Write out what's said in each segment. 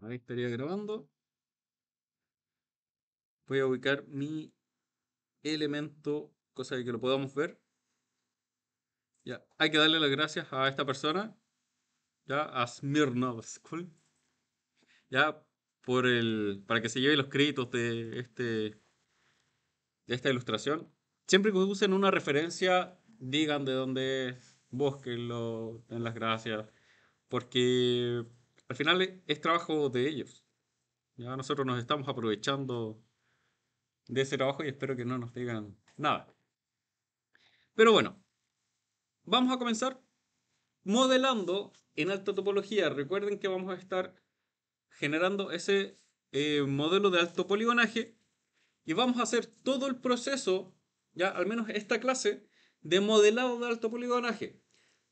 Ahí estaría grabando. Voy a ubicar mi elemento, cosa de que lo podamos ver. Ya, hay que darle las gracias a esta persona, ya, a Smirnov School, ya, para que se lleve los créditos de esta ilustración. Siempre que usen una referencia, digan de dónde es, búsquenlo, den las gracias, porque al final es trabajo de ellos. Ya nosotros nos estamos aprovechando de ese trabajo y espero que no nos digan nada. Pero bueno, vamos a comenzar modelando en alta topología. Recuerden que vamos a estar generando ese modelo de alto poligonaje y vamos a hacer todo el proceso, ya al menos esta clase, de modelado de alto poligonaje,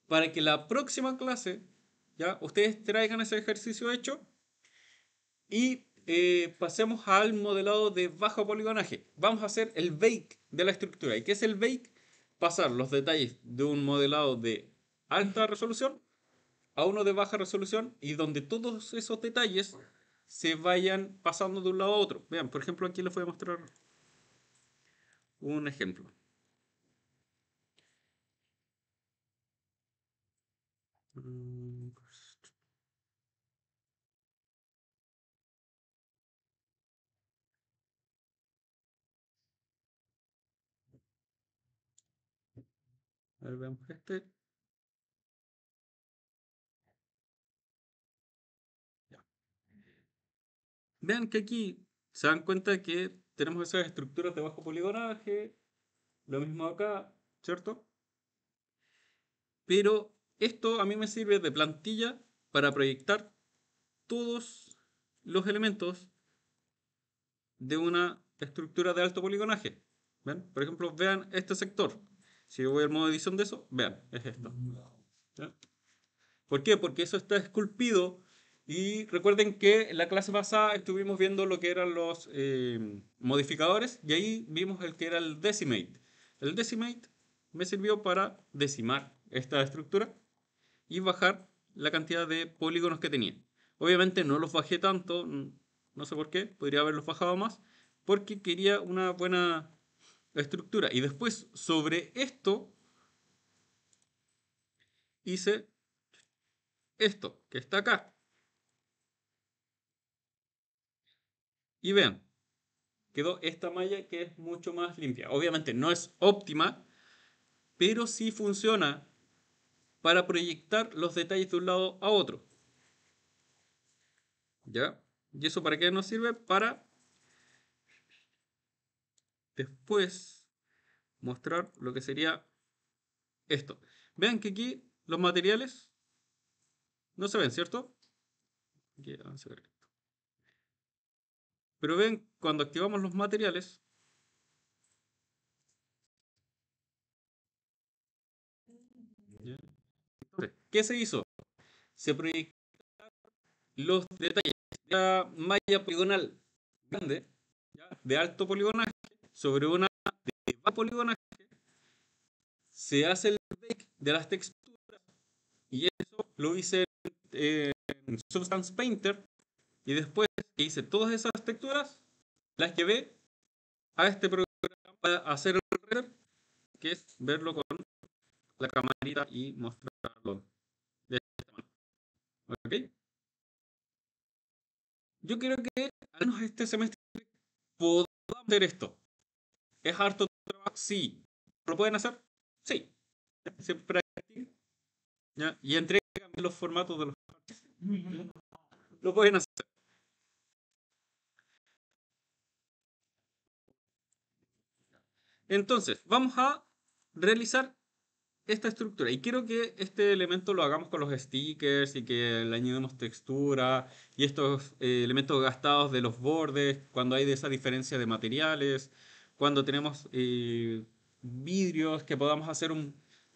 para que la próxima clase, ya ustedes traigan ese ejercicio hecho y pasemos al modelado de bajo poligonaje. Vamos a hacer el bake de la estructura. ¿Y qué es el bake? Pasar los detalles de un modelado de alta resolución a uno de baja resolución y donde todos esos detalles se vayan pasando de un lado a otro. Vean, por ejemplo, aquí les voy a mostrar un ejemplo. A ver, veamos este. Ya. Vean que aquí se dan cuenta que tenemos esas estructuras de bajo poligonaje, lo mismo acá, ¿cierto? Pero esto a mí me sirve de plantilla para proyectar todos los elementos de una estructura de alto poligonaje. ¿Ven? Por ejemplo, vean este sector. Si yo voy al modo edición de eso, vean, es esto. ¿Ya? ¿Por qué? Porque eso está esculpido. Y recuerden que en la clase pasada estuvimos viendo lo que eran los modificadores y ahí vimos el que era el decimate. El decimate me sirvió para decimar esta estructura y bajar la cantidad de polígonos que tenía. Obviamente no los bajé tanto, no sé por qué, podría haberlos bajado más, porque quería una buena estructura. Y después sobre esto hice esto, que está acá. Y vean, quedó esta malla que es mucho más limpia. Obviamente no es óptima, pero sí funciona para proyectar los detalles de un lado a otro. ¿Ya? ¿Y eso para qué nos sirve? Para después mostrar lo que sería esto. Vean que aquí los materiales no se ven, ¿cierto? Aquí, vamos a ver esto. Pero ven, cuando activamos los materiales, ¿ya? Entonces, ¿qué se hizo? Se proyectaron los detalles de la malla poligonal grande, ¿ya? De alto poligonaje, sobre una de bajo poligonaje, se hace el bake de las texturas y eso lo hice en Substance Painter y después que hice todas esas texturas, las llevé a este programa para hacer el render, que es verlo con la camarita y mostrarlo de esta manera. ¿Ok? Yo quiero que al menos este semestre podamos hacer esto. ¿Es harto trabajo? Sí. ¿Lo pueden hacer? Sí. Se practica, ¿ya? Y entregan los formatos de los parches. Lo pueden hacer. Entonces, vamos a realizar esta estructura. Y quiero que este elemento lo hagamos con los stickers y que le añadamos textura y estos elementos gastados de los bordes, cuando hay de esa diferencia de materiales, cuando tenemos vidrios, que podamos hacer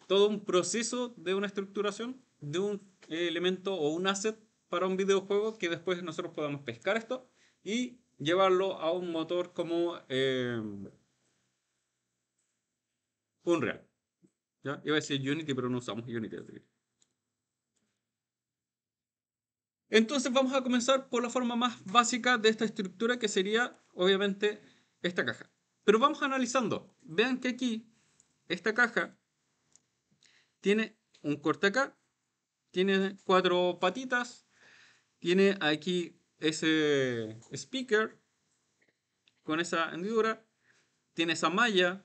todo un proceso de una estructuración de un elemento o un asset para un videojuego que después nosotros podamos pescar esto y llevarlo a un motor como Unreal. ¿Ya? Iba a decir Unity, pero no usamos Unity. Entonces vamos a comenzar por la forma más básica de esta estructura, que sería, obviamente, esta caja. Pero vamos analizando. Vean que aquí, esta caja tiene un corte acá, tiene cuatro patitas, tiene aquí ese speaker con esa hendidura, tiene esa malla,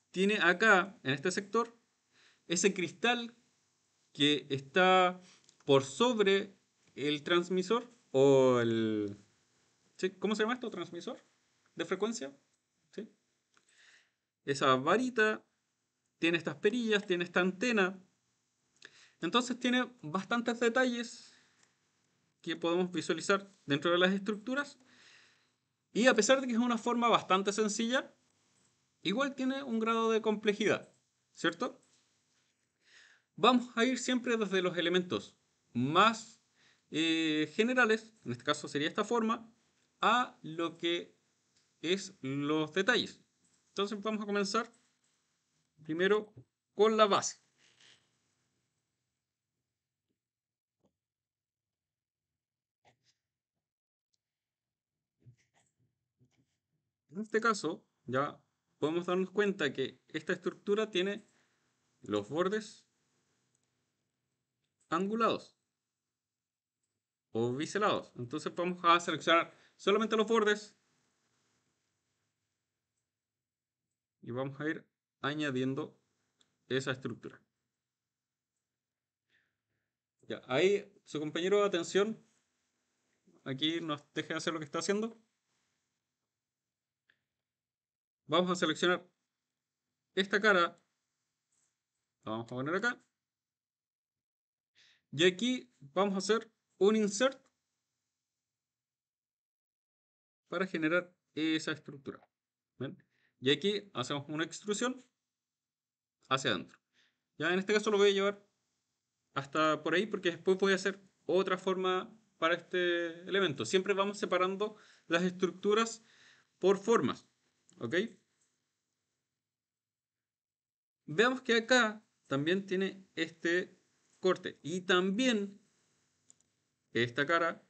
tiene acá, en este sector, ese cristal que está por sobre el transmisor o el... ¿sí? ¿Cómo se llama esto? ¿Transmisor de frecuencia? ¿Sí? Esa varita tiene estas perillas, tiene esta antena. Entonces tiene bastantes detalles que podemos visualizar dentro de las estructuras. Y a pesar de que es una forma bastante sencilla, igual tiene un grado de complejidad, ¿cierto? Vamos a ir siempre desde los elementos más generales, en este caso sería esta forma, a lo que es los detalles. Entonces vamos a comenzar primero con la base. En este caso, ya podemos darnos cuenta que esta estructura tiene los bordes angulados o biselados. Entonces vamos a seleccionar solamente los bordes y vamos a ir añadiendo esa estructura. Ya, ahí su compañero de atención aquí nos deje hacer lo que está haciendo. Vamos a seleccionar esta cara, la vamos a poner acá. Y aquí vamos a hacer un insert para generar esa estructura. ¿Ven? Y aquí hacemos una extrusión hacia adentro. Ya en este caso lo voy a llevar hasta por ahí porque después voy a hacer otra forma para este elemento. Siempre vamos separando las estructuras por formas. ¿Ok? Veamos que acá también tiene este corte. Y también esta cara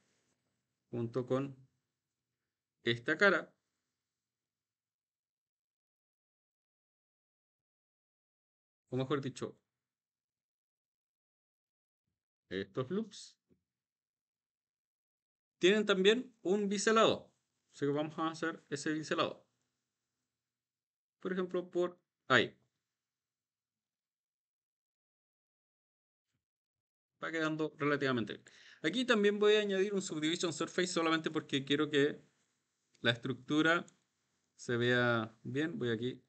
junto con esta cara, o mejor dicho, estos loops, tienen también un biselado. Así que vamos a hacer ese biselado. Por ejemplo, por ahí. Va quedando relativamente bien. Aquí también voy a añadir un Subdivision Surface solamente porque quiero que la estructura se vea bien. Voy aquí.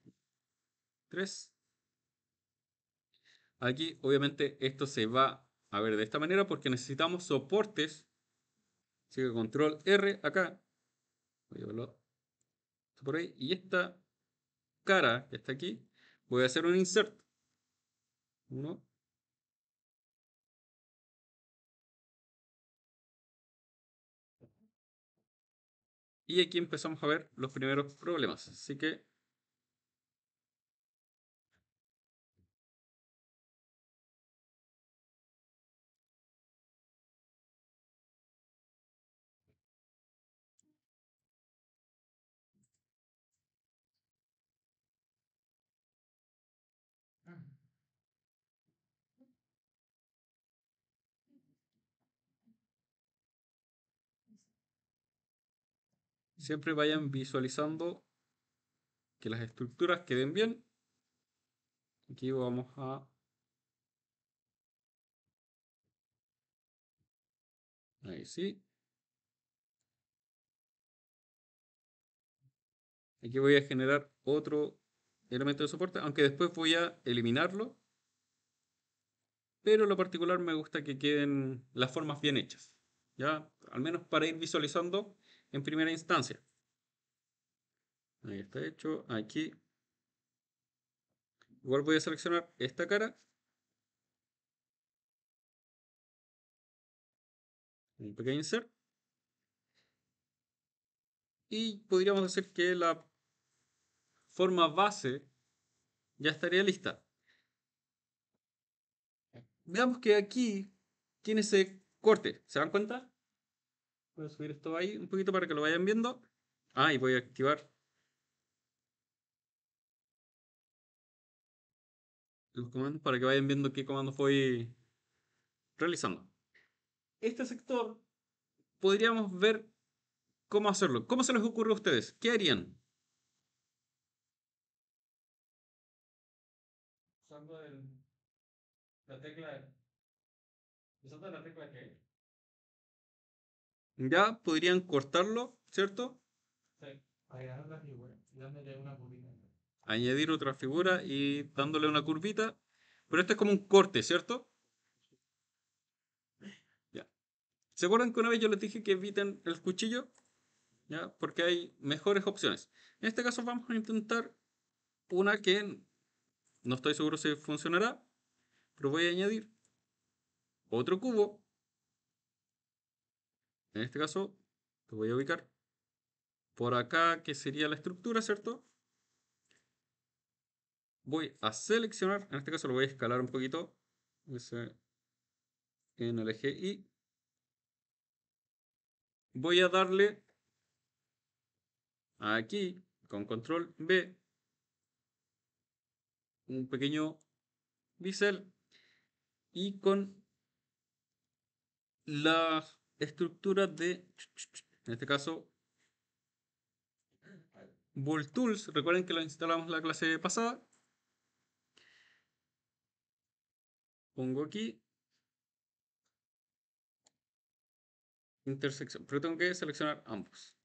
3. Aquí, obviamente, esto se va a ver de esta manera porque necesitamos soportes. Así que control R acá. Voy a llevarlo por ahí. Y esta cara que está aquí, voy a hacer un insert. Uno. Y aquí empezamos a ver los primeros problemas. Así que siempre vayan visualizando que las estructuras queden bien. Aquí vamos a... Ahí sí. Aquí voy a generar otro elemento de soporte, aunque después voy a eliminarlo. Pero en lo particular me gusta que queden las formas bien hechas. ¿Ya? Al menos para ir visualizando en primera instancia. Ahí está hecho. Aquí. Igual voy a seleccionar esta cara. Un pequeño insert. Y podríamos decir que la forma base ya estaría lista. Veamos que aquí tiene ese corte. ¿Se dan cuenta? Voy a subir esto ahí un poquito para que lo vayan viendo. Ah, y voy a activar los comandos para que vayan viendo qué comandos voy realizando. Este sector podríamos ver cómo hacerlo. ¿Cómo se les ocurre a ustedes? ¿Qué harían? Usando la tecla. ¿Usando la tecla qué? Ya podrían cortarlo, ¿cierto? Sí. Agregar la figura y dándole una curvita. Añadir otra figura y dándole una curvita. Pero esto es como un corte, ¿cierto? Ya. ¿Se acuerdan que una vez yo les dije que eviten el cuchillo? ¿Ya? Porque hay mejores opciones. En este caso vamos a intentar una que no estoy seguro si funcionará, pero voy a añadir otro cubo. En este caso lo voy a ubicar por acá, que sería la estructura, ¿cierto? Voy a seleccionar, en este caso lo voy a escalar un poquito, en el eje Y. Voy a darle aquí, con control B, un pequeño bisel y con la estructura de, en este caso, Voltools. Recuerden que lo instalamos la clase pasada. Pongo aquí intersección, pero tengo que seleccionar ambos.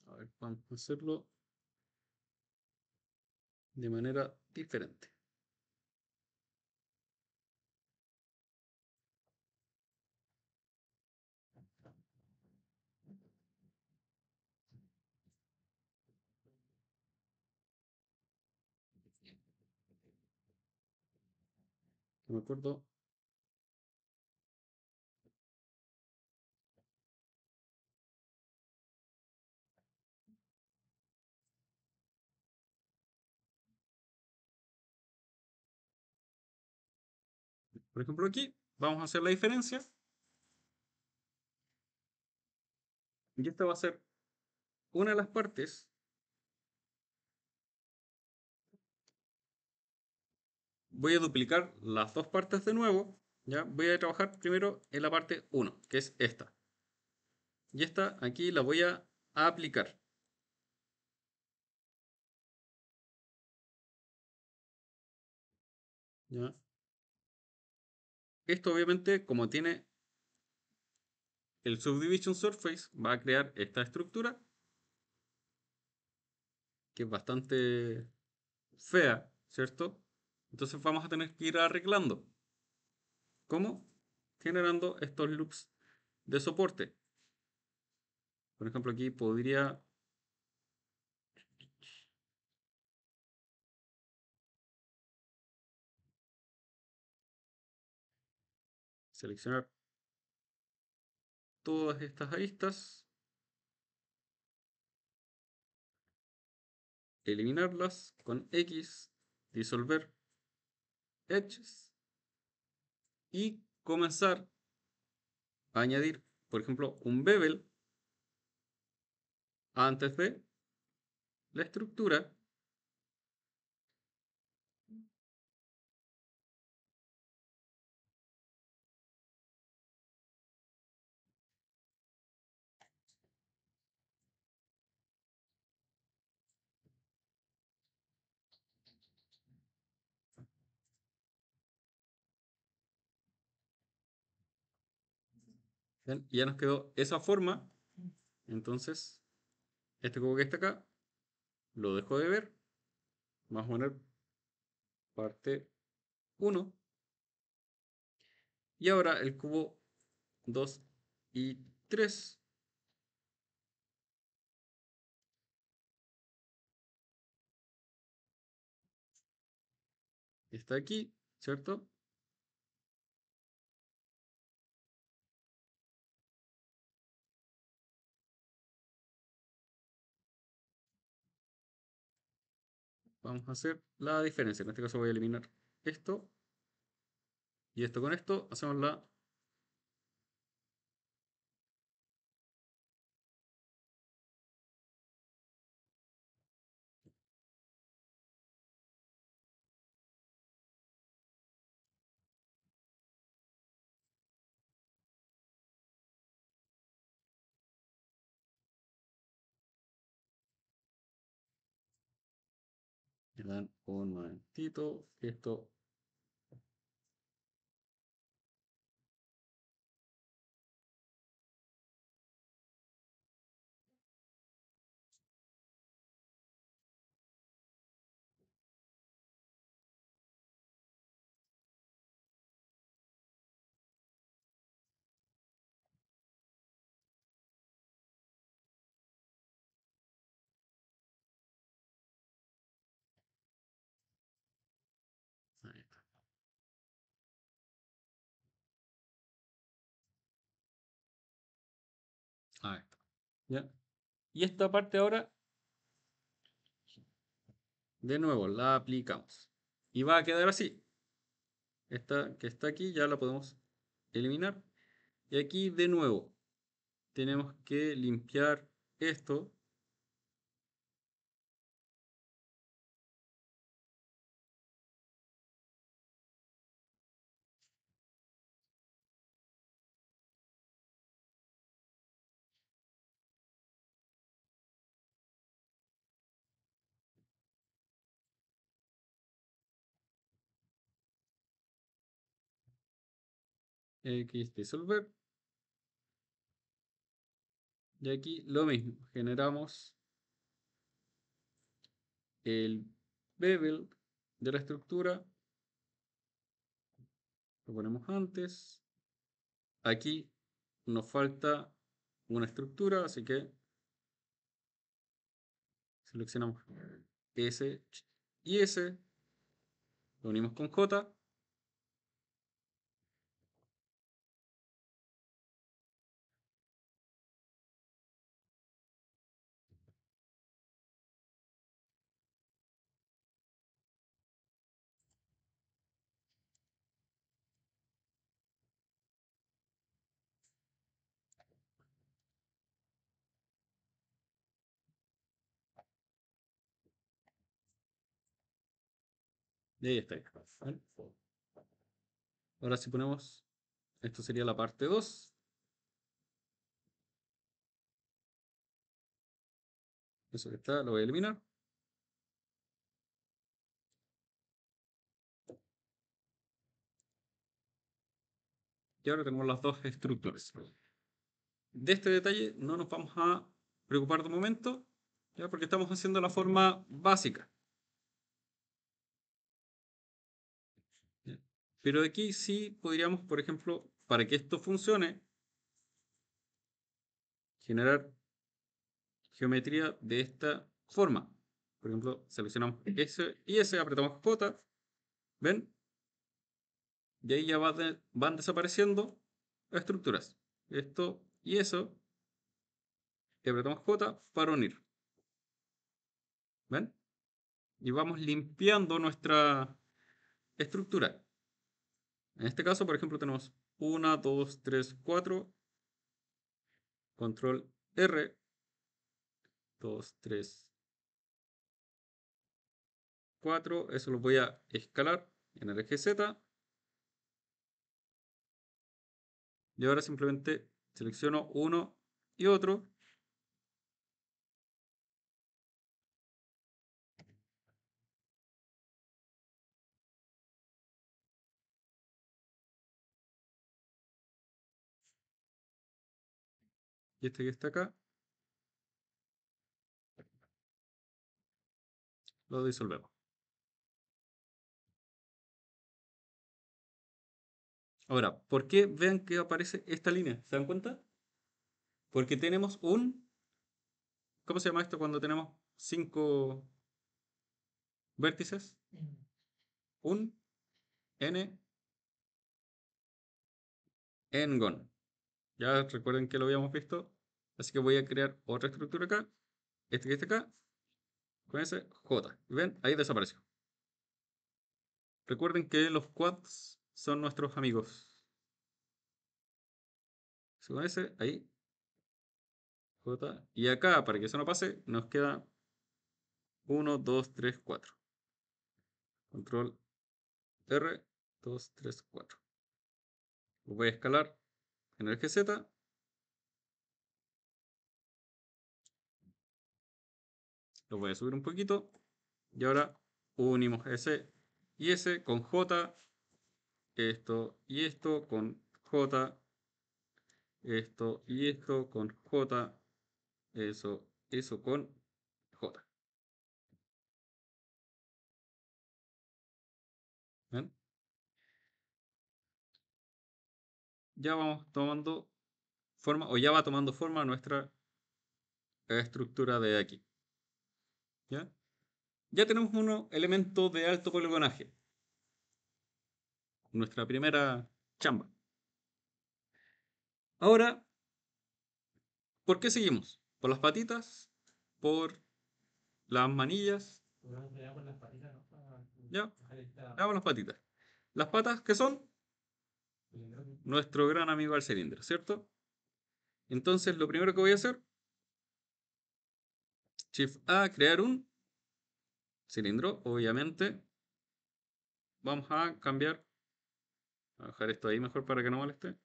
A ver, vamos a hacerlo de manera diferente. No me acuerdo. Por ejemplo, aquí vamos a hacer la diferencia. Y esta va a ser una de las partes. Voy a duplicar las dos partes de nuevo. ¿Ya? Voy a trabajar primero en la parte 1, que es esta. Y esta aquí la voy a aplicar. ¿Ya? Esto obviamente, como tiene el Subdivision Surface, va a crear esta estructura, que es bastante fea, ¿cierto? Entonces vamos a tener que ir arreglando. ¿Cómo? Generando estos loops de soporte. Por ejemplo, aquí podría seleccionar todas estas aristas, eliminarlas con X, disolver edges y comenzar a añadir, por ejemplo, un bevel antes de la estructura. ¿Ven? Y ya nos quedó esa forma. Entonces, este cubo que está acá, lo dejo de ver. Vamos a poner parte 1. Y ahora el cubo 2 y 3. está aquí, ¿cierto? Vamos a hacer la diferencia. En este caso voy a eliminar esto y esto con esto. Hacemos la me dan un momentito. Esto. Ahí está. Ahí está. ¿Ya? Y esta parte ahora, de nuevo, la aplicamos. Y va a quedar así. Esta que está aquí ya la podemos eliminar. Y aquí de nuevo tenemos que limpiar esto. X disolver. Y aquí lo mismo. Generamos el bevel de la estructura. Lo ponemos antes. Aquí nos falta una estructura, así que seleccionamos S y S. Lo unimos con J. Y ahí está. ¿Vale? Ahora si ponemos, esto sería la parte 2. Eso que está, lo voy a eliminar. Y ahora tenemos las dos estructuras. De este detalle no nos vamos a preocupar de momento, ¿ya? Porque estamos haciendo la forma básica. ¿Ya? Pero aquí sí podríamos, por ejemplo, para que esto funcione, generar geometría de esta forma. Por ejemplo, seleccionamos S y S, apretamos J, ¿ven? Y ahí ya van desapareciendo las estructuras. Esto y eso, y apretamos J para unir. ¿Ven? Y vamos limpiando nuestra estructura. En este caso, por ejemplo, tenemos 1, 2, 3, 4. Control R. 2, 3, 4. Eso lo voy a escalar en el eje Z. Y ahora simplemente selecciono uno y otro. Y este que está acá, lo disolvemos. Ahora, ¿por qué vean que aparece esta línea? ¿Se dan cuenta? Porque tenemos un... ¿Cómo se llama esto cuando tenemos 5 vértices? Un n ngon. Ya recuerden que lo habíamos visto. Así que voy a crear otra estructura acá. Este que está acá. Con ese J. ¿Y ven? Ahí desapareció. Recuerden que los quads son nuestros amigos. Con ese, ahí. J. Y acá, para que eso no pase, nos queda 1, 2, 3, 4. Control R, 2, 3, 4. Lo voy a escalar en el GZ. Lo voy a subir un poquito. Y ahora unimos S y S con J. Esto y esto con J. Esto y esto con J. Eso con J. ¿Ven? Ya vamos tomando forma, o ya va tomando forma nuestra estructura de aquí. ¿Ya? Ya tenemos un elemento de alto poligonaje. Nuestra primera chamba. Ahora, ¿por qué seguimos? ¿Por las patitas? ¿Por las manillas? Ya, veamos las patitas. Las patas que son nuestro gran amigo al cilindro, ¿cierto? Entonces, lo primero que voy a hacer, Shift A, crear un cilindro, obviamente. Vamos a cambiar, a dejar esto ahí mejor para que no moleste.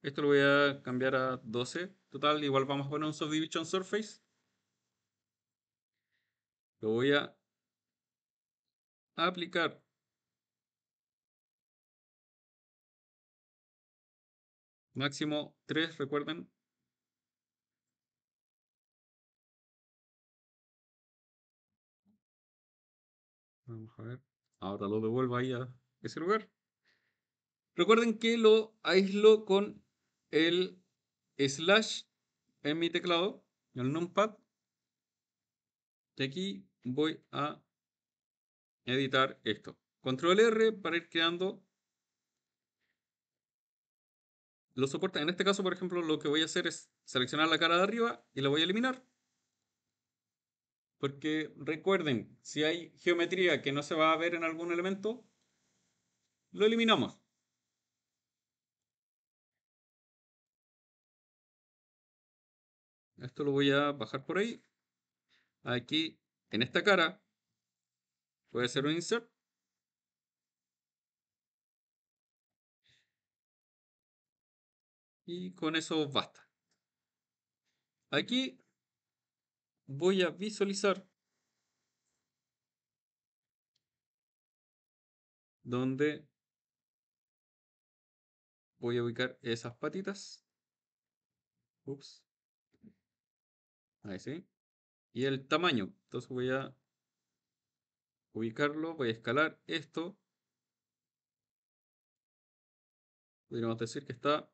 Esto lo voy a cambiar a 12. Total, igual vamos a poner un subdivision surface. Lo voy a aplicar. Máximo 3, recuerden. Vamos a ver. Ahora lo devuelvo ahí a ese lugar. Recuerden que lo aíslo con el slash en mi teclado, el numpad. Y aquí voy a editar esto. Control R para ir creando los soportes. En este caso, por ejemplo, lo que voy a hacer es seleccionar la cara de arriba y la voy a eliminar. Porque recuerden, si hay geometría que no se va a ver en algún elemento, lo eliminamos. Esto lo voy a bajar por ahí. Aquí, en esta cara, voy a hacer un insert. Y con eso basta. Aquí voy a visualizar donde voy a ubicar esas patitas. Ups. Ahí sí. Y el tamaño. Entonces voy a ubicarlo. Voy a escalar esto. Podríamos decir que está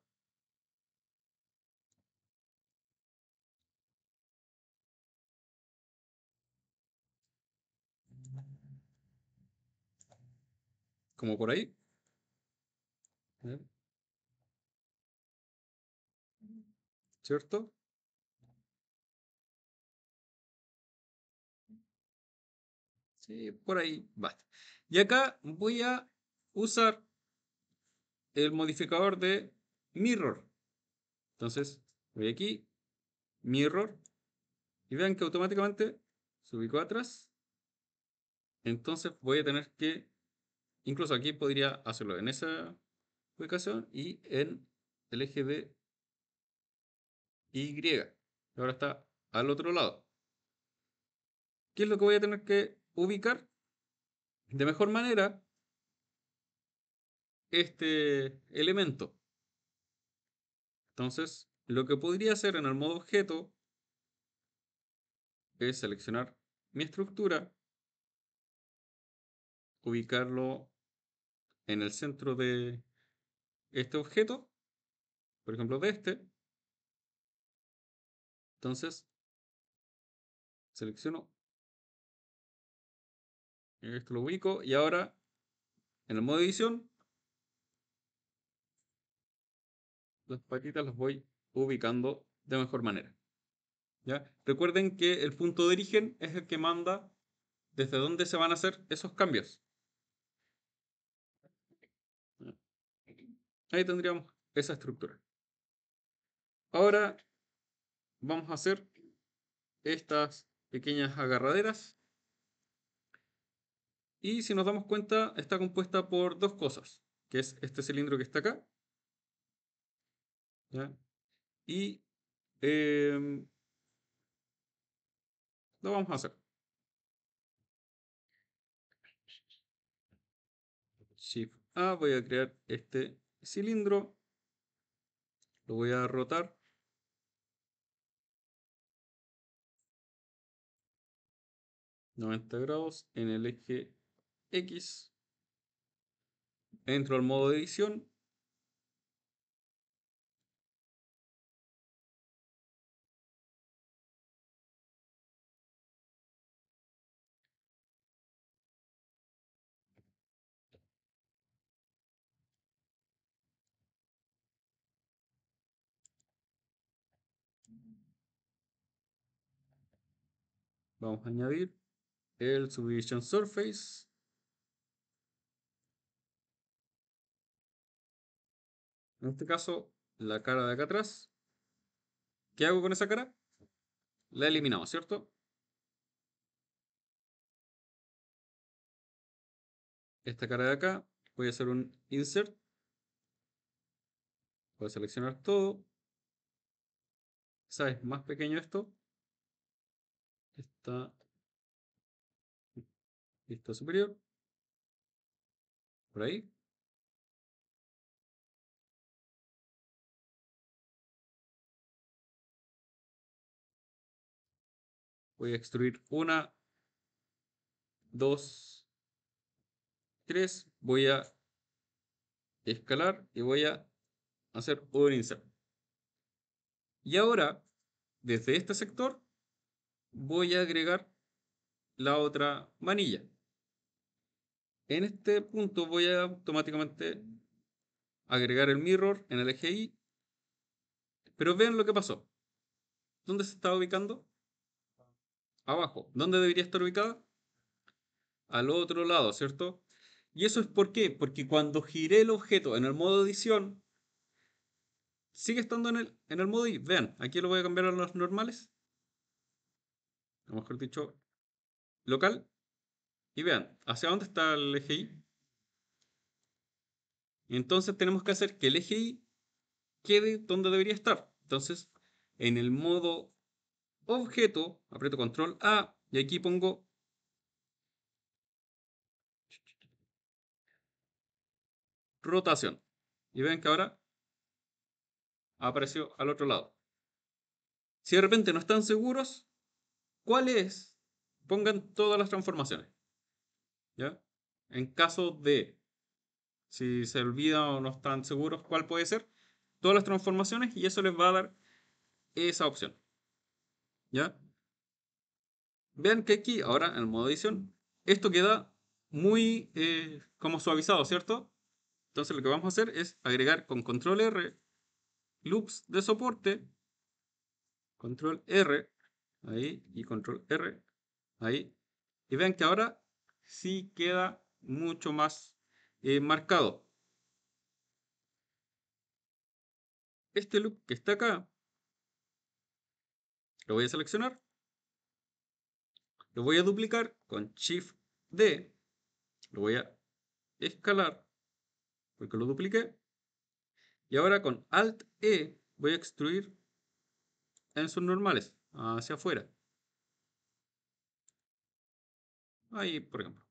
como por ahí. ¿Cierto? Sí, por ahí basta. Y acá voy a usar el modificador de mirror. Entonces, voy aquí, mirror, y vean que automáticamente se ubicó atrás. Entonces voy a tener que, incluso aquí podría hacerlo en esa ubicación y en el eje de Y. Ahora está al otro lado. ¿Qué es lo que voy a tener que ubicar? De mejor manera este elemento. Entonces, lo que podría hacer en el modo objeto es seleccionar mi estructura, ubicarlo en el centro de este objeto, por ejemplo de este. Entonces, selecciono esto, lo ubico y ahora En el modo edición, las patitas las voy ubicando de mejor manera. ¿Ya? Recuerden que el punto de origen es el que manda desde dónde se van a hacer esos cambios. Ahí tendríamos esa estructura. Ahora vamos a hacer estas pequeñas agarraderas. Y si nos damos cuenta, está compuesta por dos cosas, que es este cilindro que está acá, ¿ya? Y lo vamos a hacer. Shift A, voy a crear este cilindro, lo voy a rotar 90 grados en el eje X. Entro al modo de edición. Vamos a añadir el Subdivision Surface. En este caso, la cara de acá atrás. ¿Qué hago con esa cara? La eliminamos, ¿cierto? Esta cara de acá, voy a hacer un Insert. Voy a seleccionar todo. ¿Sabes? Más pequeño esto. Esta vista superior. Por ahí. Voy a extruir una, dos, tres. Voy a escalar y voy a hacer un insert. Y ahora, desde este sector, voy a agregar la otra manilla. En este punto voy a automáticamente agregar el mirror en el eje Y. Pero vean lo que pasó. ¿Dónde se está ubicando? Abajo. ¿Dónde debería estar ubicada? Al otro lado, ¿cierto? ¿Y eso es por qué? Porque cuando giré el objeto en el modo edición, sigue estando en el modo Y. Vean, aquí lo voy a cambiar a los normales. O mejor dicho, local. Y vean, ¿hacia dónde está el eje Y? Entonces tenemos que hacer que el eje Y quede donde debería estar. Entonces, en el modo objeto, aprieto control A y aquí pongo rotación. Y ven que ahora apareció al otro lado. Si de repente no están seguros, ¿cuál es? Pongan todas las transformaciones. ¿Ya? En caso de, si se olvidan o no están seguros, ¿cuál puede ser? Todas las transformaciones y eso les va a dar esa opción. ¿Ya? Vean que aquí, ahora en el modo edición, esto queda muy como suavizado, ¿cierto? Entonces lo que vamos a hacer es agregar con control R loops de soporte, control R, ahí, y control R, ahí. Y vean que ahora sí queda mucho más marcado. Este loop que está acá, lo voy a seleccionar, lo voy a duplicar con Shift D, lo voy a escalar porque lo dupliqué. Y ahora con Alt E voy a extruir en sus normales, hacia afuera. Ahí, por ejemplo.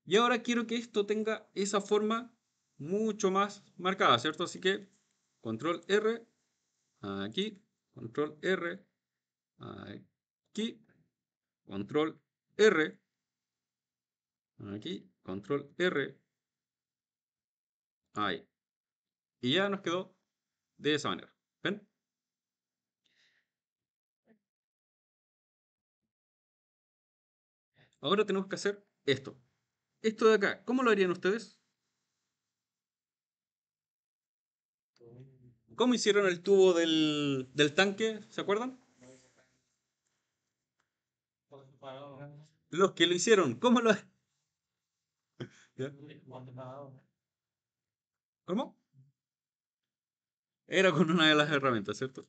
Y ahora quiero que esto tenga esa forma mucho más marcada, ¿cierto? Así que control R, aquí, control R, aquí, control R, aquí, control R, ahí. Y ya nos quedó de esa manera. ¿Ven? Ahora tenemos que hacer esto. esto de acá, ¿cómo lo harían ustedes? ¿Cómo hicieron el tubo del tanque? ¿Se acuerdan? Los que lo hicieron, ¿cómo lo... ¿Ya? ¿Cómo? Era con una de las herramientas, ¿cierto?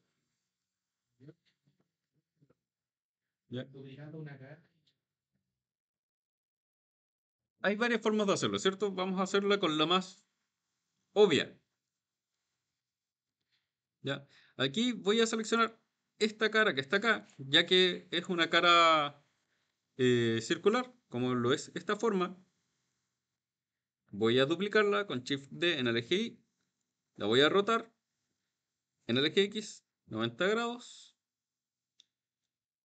¿Ya? Hay varias formas de hacerlo, ¿cierto? Vamos a hacerla con la más obvia, ¿ya? Aquí voy a seleccionar esta cara que está acá, ya que es una cara circular, como lo es esta forma. Voy a duplicarla con Shift D en el eje Y, la voy a rotar en el eje X, 90 grados,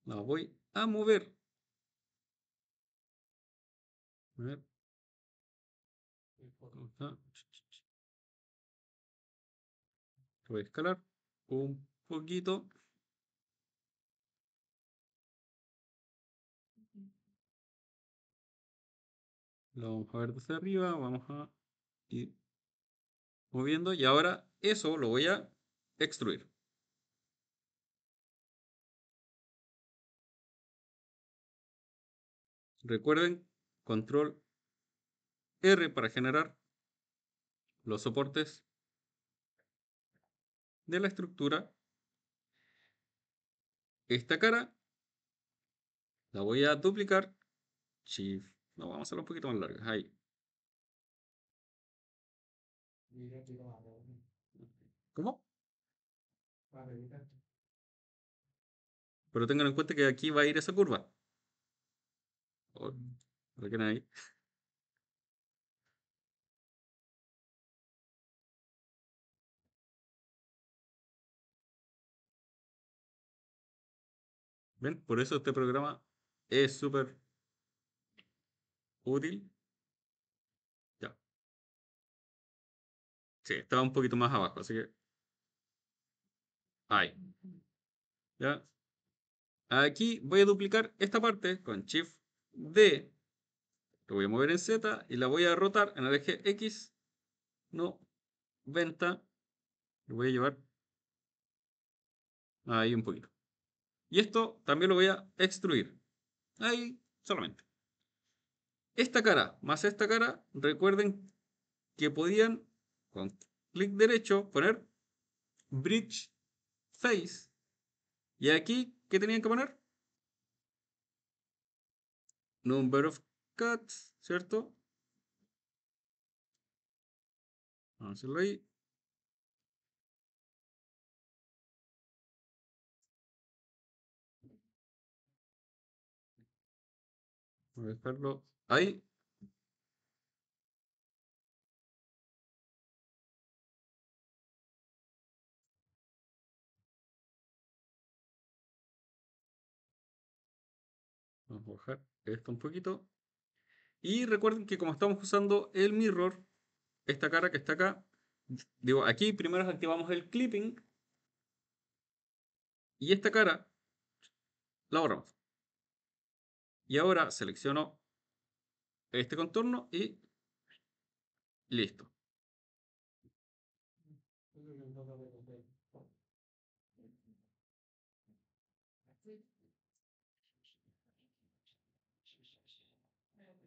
la voy a mover. A ver, ¿cómo está? Voy a escalar un poquito. Lo vamos a ver desde arriba. Vamos a ir moviendo. Y ahora eso lo voy a extruir. Recuerden, control R para generar los soportes de la estructura. Esta cara la voy a duplicar. Shift. No, vamos a hacerlo un poquito más larga. Ahí. ¿Cómo? Pero tengan en cuenta que aquí va a ir esa curva. Oh, ¿lo quieren ahí? ¿Ven? Por eso este programa es súper útil. Ya. Sí, estaba un poquito más abajo, así que ahí. ¿Ya? Aquí voy a duplicar esta parte con Shift D. Lo voy a mover en Z y la voy a rotar en el eje X. No, 90. Lo voy a llevar ahí un poquito. Y esto también lo voy a extruir. Ahí solamente. Esta cara más esta cara, recuerden que podían con clic derecho poner Bridge Face. Y aquí, ¿qué tenían que poner? Number of cuts, ¿cierto? Vamos a hacerlo ahí. Voy a dejarlo ahí. Vamos a bajar esto un poquito. Y recuerden que como estamos usando el mirror, esta cara que está acá, digo, aquí primero activamos el clipping y esta cara la borramos. Y ahora selecciono este contorno y listo.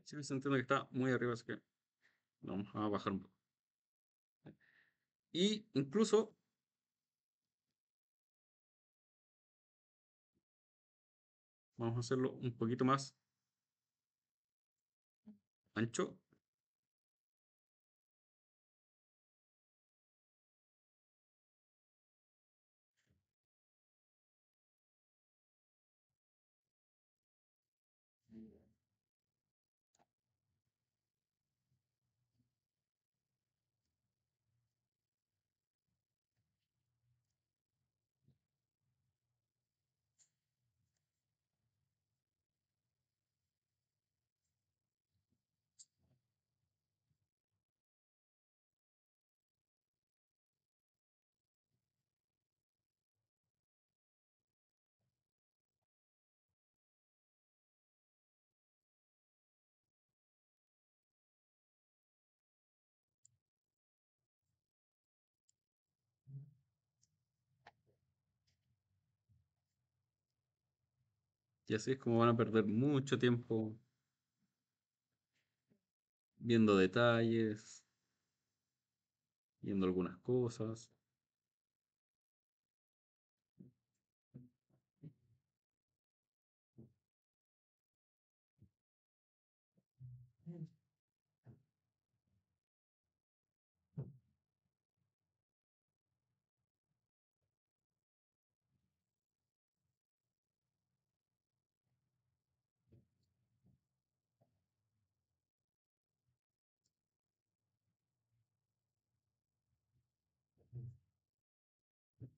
Sí, se entiende que está muy arriba, así que vamos a bajar un poco. Y incluso vamos a hacerlo un poquito más ancho. Y así es como van a perder mucho tiempo viendo detalles, viendo algunas cosas.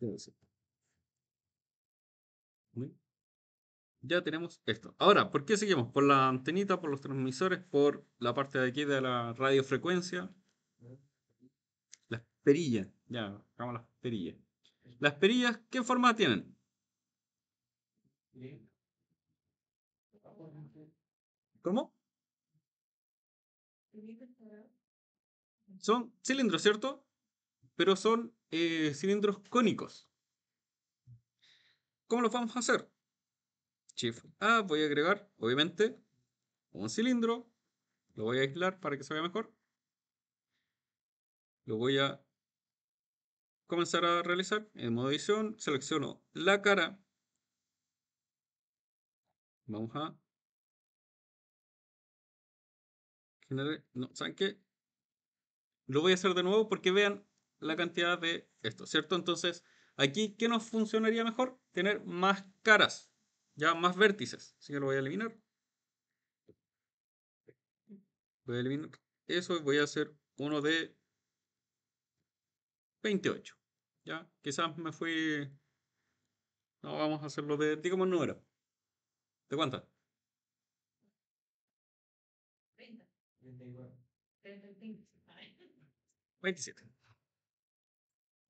Entonces, ¿sí? Ya tenemos esto. Ahora, ¿por qué seguimos? Por la antenita, por los transmisores, por la parte de aquí de la radiofrecuencia, las perillas. Ya, hagamos las perillas. Las perillas, ¿qué forma tienen? ¿Cómo? Son cilindros, ¿cierto? Pero son cilindros cónicos. ¿Cómo los vamos a hacer? Shift A, voy a agregar, obviamente, un cilindro. Lo voy a aislar para que se vea mejor. Lo voy a comenzar a realizar. En modo edición, selecciono la cara. Vamos a generar. No, ¿saben qué? Lo voy a hacer de nuevo porque vean la cantidad de esto, ¿cierto? Entonces, aquí, ¿qué nos funcionaría mejor? Tener más caras, ya más vértices. Así que lo voy a eliminar. Voy a eliminar eso y voy a hacer uno de 28. Ya, quizás me fui. No, vamos a hacerlo de, digamos, número. ¿De cuántas? 27.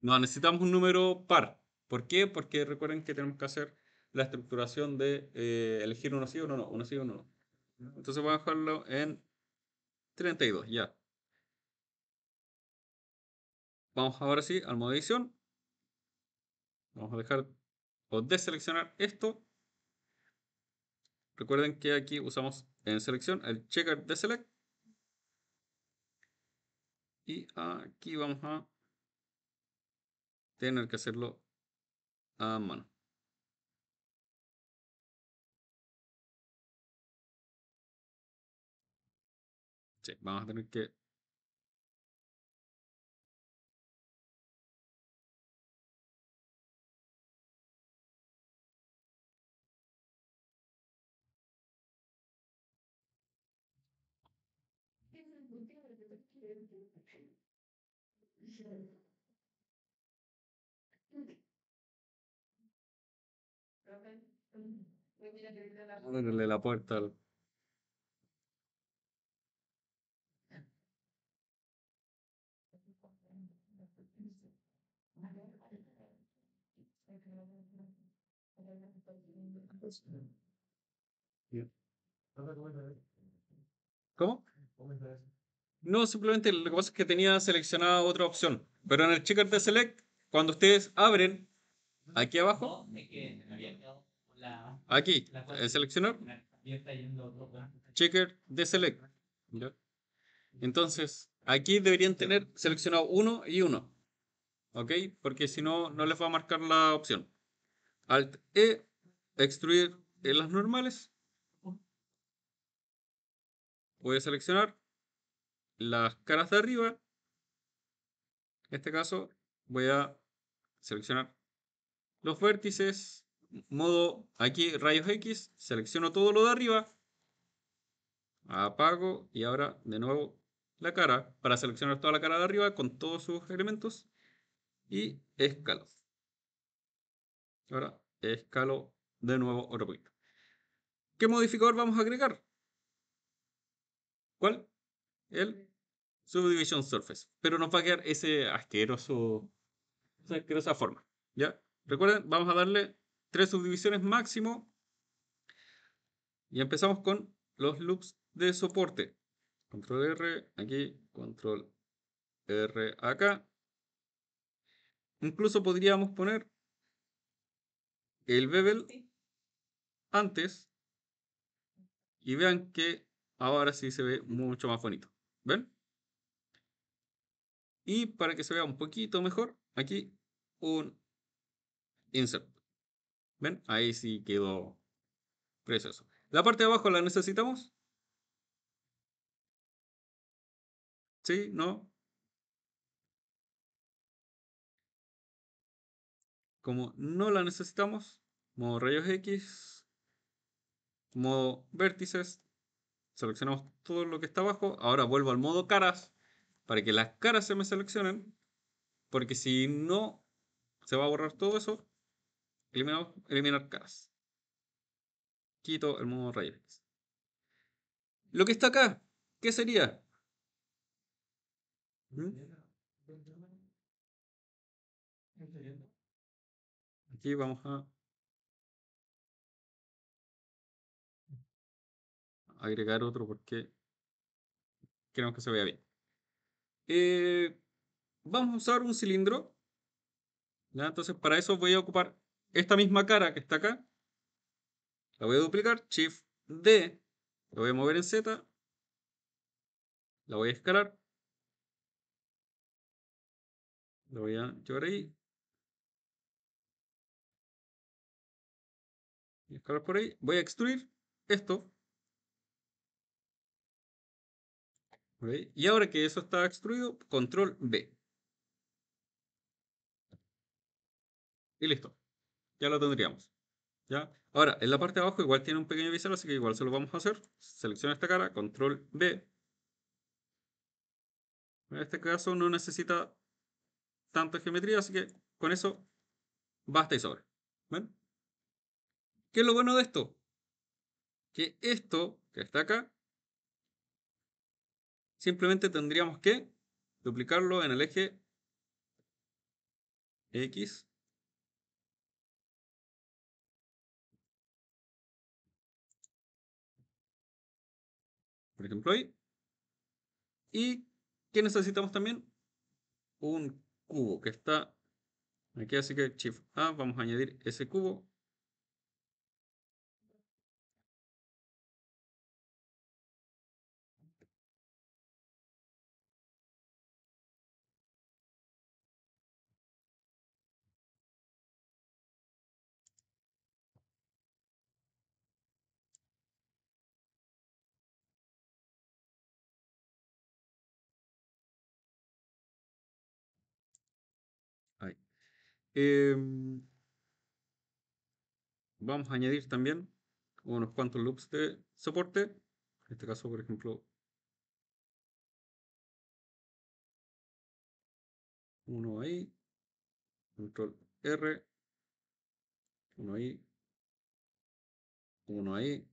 No, necesitamos un número par. ¿Por qué? Porque recuerden que tenemos que hacer la estructuración de elegir uno sí, uno no, uno sí, uno no. Entonces voy a dejarlo en 32, ya. Vamos ahora sí al modo edición. Vamos a dejar o deseleccionar esto. Recuerden que aquí usamos en selección el checker de select. Y aquí vamos a tener que hacerlo a mano. Sí, vamos a tener que. Abrirle la puerta al. ¿Cómo? No, simplemente lo que pasa es que tenía seleccionada otra opción. Pero en el checker de select, cuando ustedes abren aquí abajo, aquí, seleccionar, checker de select. ¿Ya? Entonces, aquí deberían tener seleccionado uno y uno. ¿Ok? Porque si no, no les va a marcar la opción. Alt E, extruir en las normales. Voy a seleccionar las caras de arriba. En este caso, voy a seleccionar los vértices. Modo aquí, rayos X. Selecciono todo lo de arriba. Apago y ahora de nuevo la cara para seleccionar toda la cara de arriba con todos sus elementos. Y escalo. Ahora escalo de nuevo otro poquito. ¿Qué modificador vamos a agregar? ¿Cuál? El Subdivision Surface. Pero nos va a quedar esa asquerosa forma. ¿Ya? Recuerden, vamos a darle 3 subdivisiones máximo. Y empezamos con los loops de soporte. Control R aquí, control R acá. Incluso podríamos poner el bevel antes Y vean que ahora sí se ve mucho más bonito. ¿Ven? Y para que se vea un poquito mejor, aquí un insert. ¿Ven? Ahí sí quedó precioso. La parte de abajo la necesitamos. ¿Sí? ¿No? Como no la necesitamos, modo rayos X, modo vértices, seleccionamos todo lo que está abajo. Ahora vuelvo al modo caras para que las caras se me seleccionen, porque si no, se va a borrar todo eso. Eliminamos, eliminar caras. Quito el modo rayos X. Lo que está acá, ¿qué sería? ¿Mm? Aquí vamos a agregar otro porque queremos que se vea bien. Eh, Vamos a usar un cilindro. ¿Ya? Entonces, para eso voy a ocupar esta misma cara que está acá. La voy a duplicar. Shift D. La voy a mover en Z. La voy a escalar. La voy a llevar ahí. Y escalar por ahí. Voy a extruir esto. ¿Ok? Y ahora que eso está extruido, control B. Y listo. Ya lo tendríamos. ¿Ya? Ahora, en la parte de abajo igual tiene un pequeño bisel, así que igual se lo vamos a hacer. Selecciona esta cara, control B. En este caso no necesita tanta geometría, así que con eso basta y sobra. ¿Ven? ¿Qué es lo bueno de esto? Que esto que está acá, simplemente tendríamos que duplicarlo en el eje X, por ejemplo ahí. Y que necesitamos también un cubo que está aquí, así que Shift A, vamos a añadir ese cubo. Ahí. Em, Vamos a añadir también unos cuantos loops de soporte. En este caso, por ejemplo, uno ahí, control R, uno ahí, uno ahí.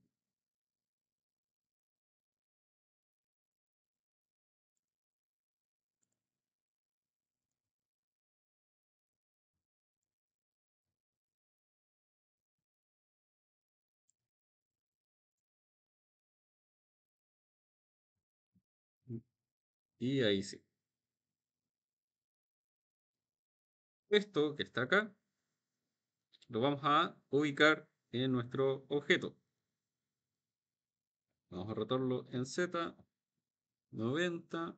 Y ahí sí. Esto que está acá lo vamos a ubicar en nuestro objeto. Vamos a rotarlo en Z, 90.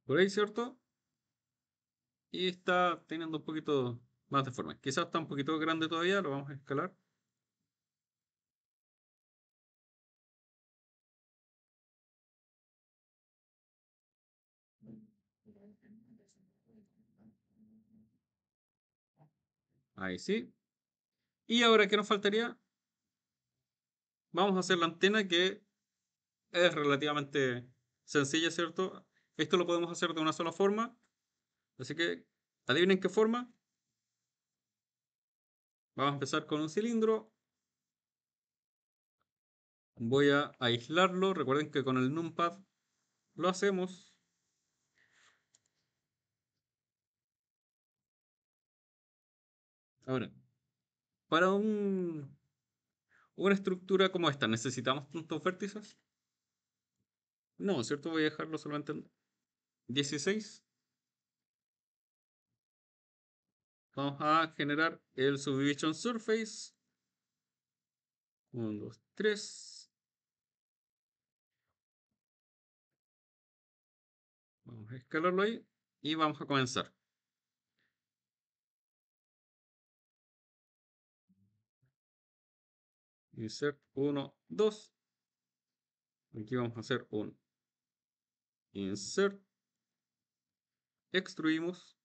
Por ahí, ¿cierto? Y está teniendo un poquito más de forma. Quizás está un poquito grande todavía, lo vamos a escalar. Ahí sí. Y ahora, ¿qué nos faltaría? Vamos a hacer la antena que es relativamente sencilla, ¿cierto? Esto lo podemos hacer de una sola forma. Así que, adivinen qué forma. Vamos a empezar con un cilindro. Voy a aislarlo. Recuerden que con el numpad lo hacemos. Ahora, para una estructura como esta, ¿necesitamos tantos vértices? No, ¿cierto? Voy a dejarlo solamente en 16. Vamos a generar el Subdivision Surface. 1, 2, 3. Vamos a escalarlo ahí y vamos a comenzar. Insert 1, 2. Aquí vamos a hacer un insert. Extruimos.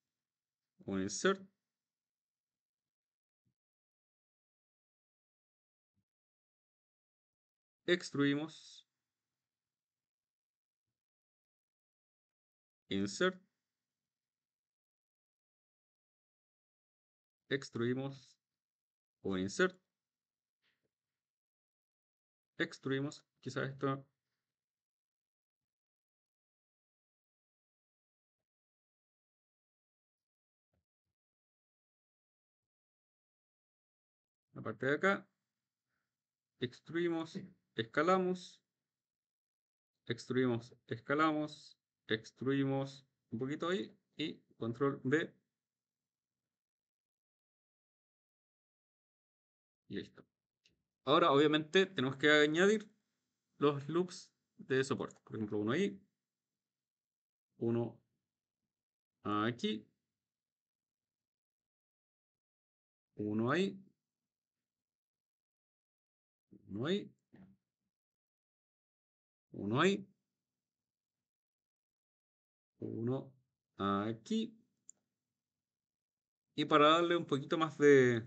Un insert. Extruimos. Insert. Extruimos. Un insert. Extruimos. Quizás esto. La parte de acá. Extruimos. Escalamos. Extruimos. Escalamos. Extruimos un poquito ahí. Y control B. Y listo. Ahora, obviamente, tenemos que añadir los loops de soporte. Por ejemplo, uno ahí, uno aquí, uno ahí, uno ahí, uno ahí, uno aquí. Y para darle un poquito más de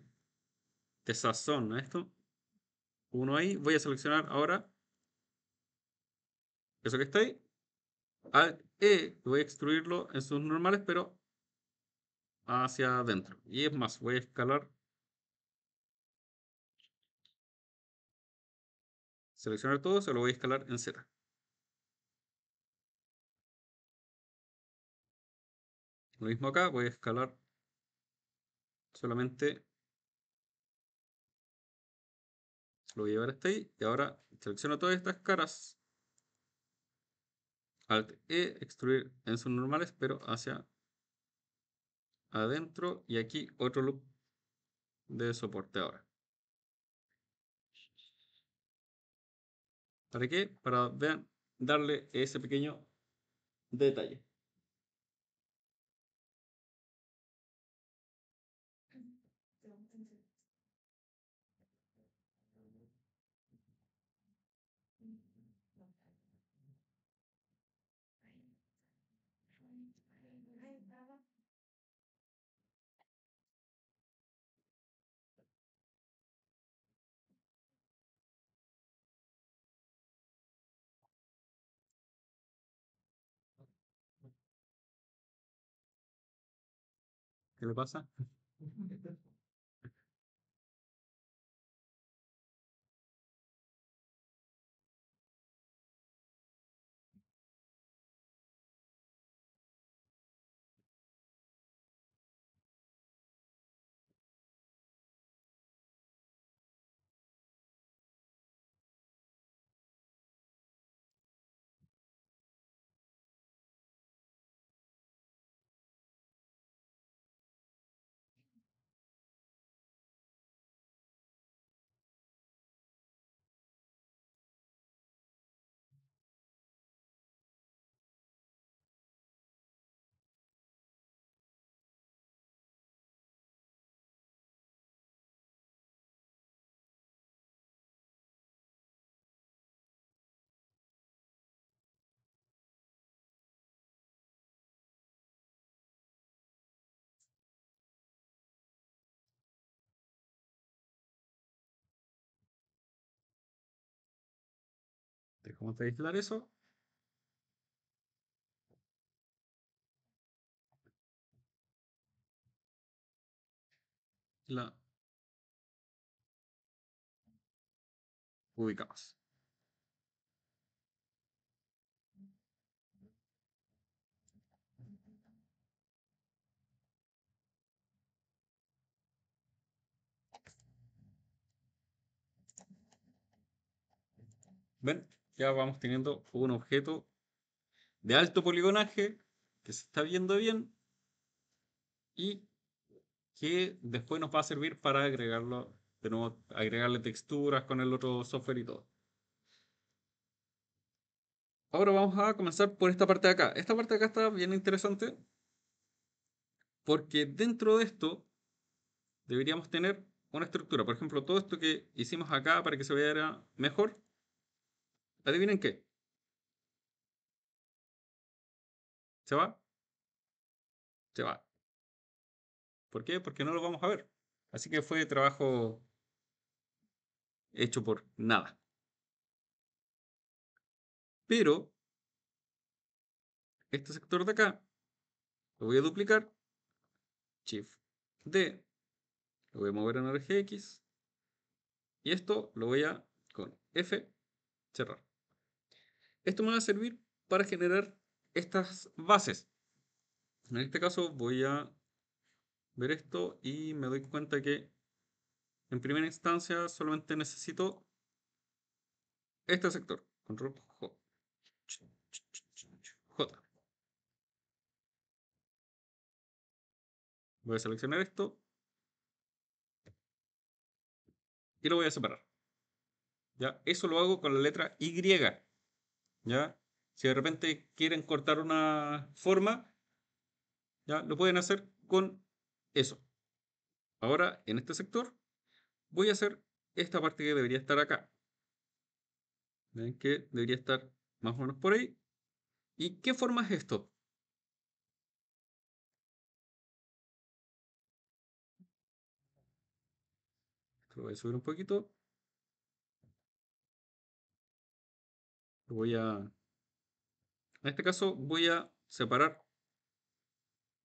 sazón a esto, uno ahí. Voy a seleccionar ahora eso que está ahí. Alt E, voy a extruirlo en sus normales, pero hacia adentro. Y es más, voy a escalar, seleccionar todo, se lo voy a escalar en Z. Lo mismo acá, voy a escalar solamente, lo voy a llevar hasta ahí. Y ahora selecciono todas estas caras. Alt E, extruir en sus normales, pero hacia adentro. Y aquí otro loop de soporte ahora. ¿Para qué? Para vean, darle ese pequeño detalle. ¿Qué le pasa? Dejamos de aislar eso. La ubicamos. ¿Ven? Ya vamos teniendo un objeto de alto poligonaje que se está viendo bien y que después nos va a servir para agregarlo, de nuevo, agregarle texturas con el otro software y todo. Ahora vamos a comenzar por esta parte de acá. Esta parte de acá está bien interesante porque dentro de esto deberíamos tener una estructura. Por ejemplo, todo esto que hicimos acá para que se vea mejor, adivinen qué, se va, se va. ¿Por qué? Porque no lo vamos a ver. Así que fue trabajo hecho por nada. Pero este sector de acá lo voy a duplicar, Shift D, lo voy a mover en el eje X y esto lo voy a con F cerrar. Esto me va a servir para generar estas bases. En este caso voy a ver esto y me doy cuenta que en primera instancia solamente necesito este sector. Control J. J. Voy a seleccionar esto y lo voy a separar. ¿Ya? Eso lo hago con la letra Y. ¿Ya? Si de repente quieren cortar una forma, ¿ya? Lo pueden hacer con eso. Ahora, en este sector, voy a hacer esta parte que debería estar acá. ¿Ven? Que debería estar más o menos por ahí. ¿Y qué forma es esto? Esto lo voy a subir un poquito. Lo voy a... En este caso, voy a separar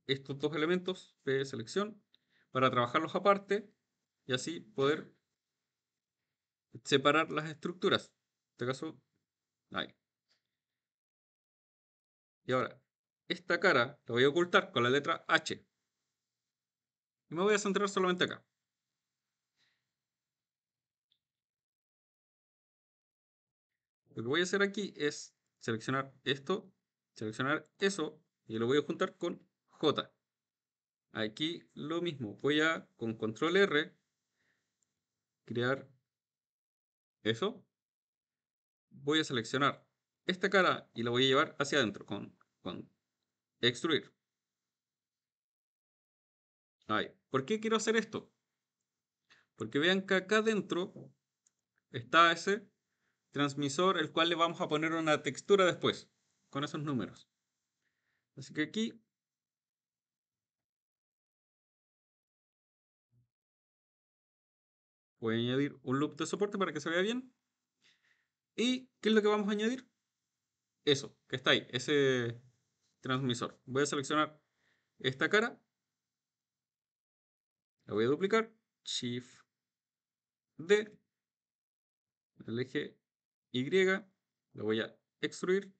estos dos elementos de selección para trabajarlos aparte y así poder separar las estructuras. En este caso, ahí. Y ahora, esta cara la voy a ocultar con la letra H. Y me voy a centrar solamente acá. Lo que voy a hacer aquí es seleccionar esto, seleccionar eso y lo voy a juntar con J. Aquí lo mismo, voy a con control R crear eso. Voy a seleccionar esta cara y la voy a llevar hacia adentro con extruir. Ahí. ¿Por qué quiero hacer esto? Porque vean que acá adentro está ese transmisor, el cual le vamos a poner una textura después, con esos números. Así que aquí voy a añadir un loop de soporte para que se vea bien. ¿Y qué es lo que vamos a añadir? Eso, que está ahí, ese transmisor. Voy a seleccionar esta cara, la voy a duplicar, Shift D, el eje Y, lo voy a extruir,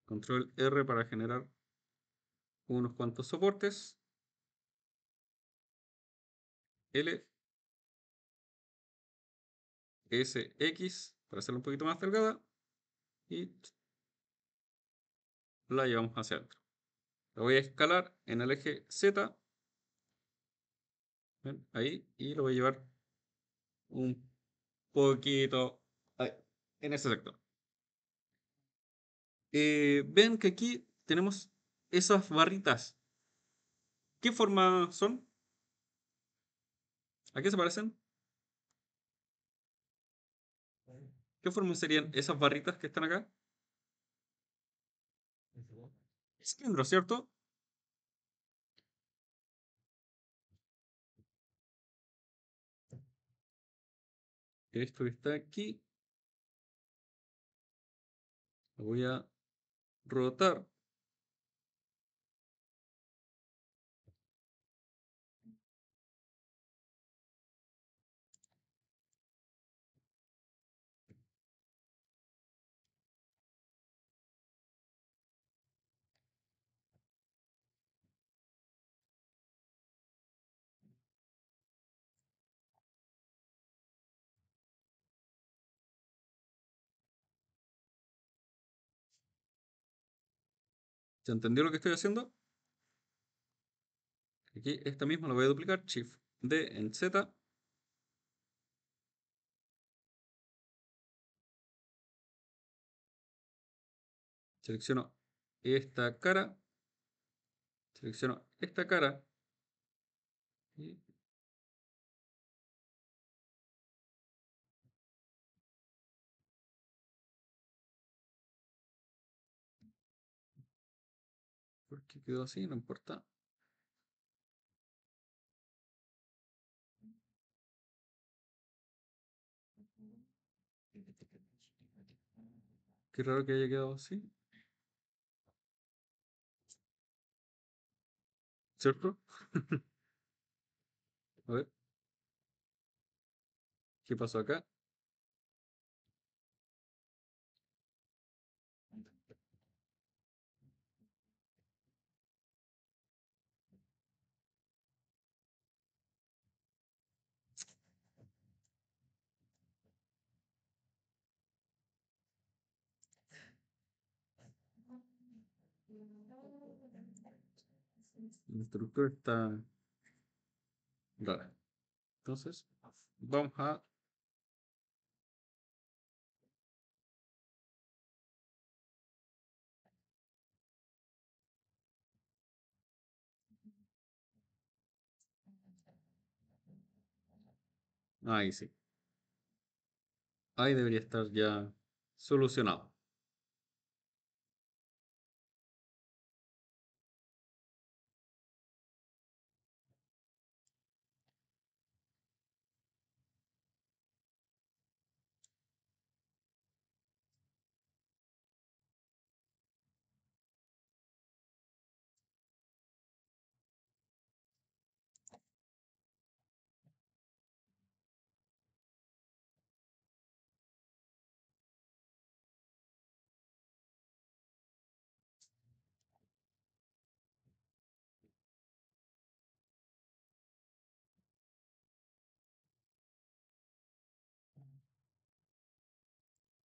Control R para generar unos cuantos soportes, L, S, X, para hacerla un poquito más delgada, y la llevamos hacia adentro. La voy a escalar en el eje Z, ¿ven? Ahí, y lo voy a llevar un poquito ahí, en ese sector. Ven que aquí tenemos esas barritas. ¿Qué forma son? ¿A qué se parecen? ¿Qué forma serían esas barritas que están acá? Cilindro, ¿cierto? Esto que está aquí, lo voy a rotar. ¿Se entendió lo que estoy haciendo? Aquí esta misma la voy a duplicar, Shift D en Z, selecciono esta cara, selecciono esta cara y porque quedó así, no importa. Qué raro que haya quedado así, ¿cierto? A ver, ¿qué pasó acá? La estructura está rara. Entonces, vamos a... Ahí sí. Ahí debería estar ya solucionado.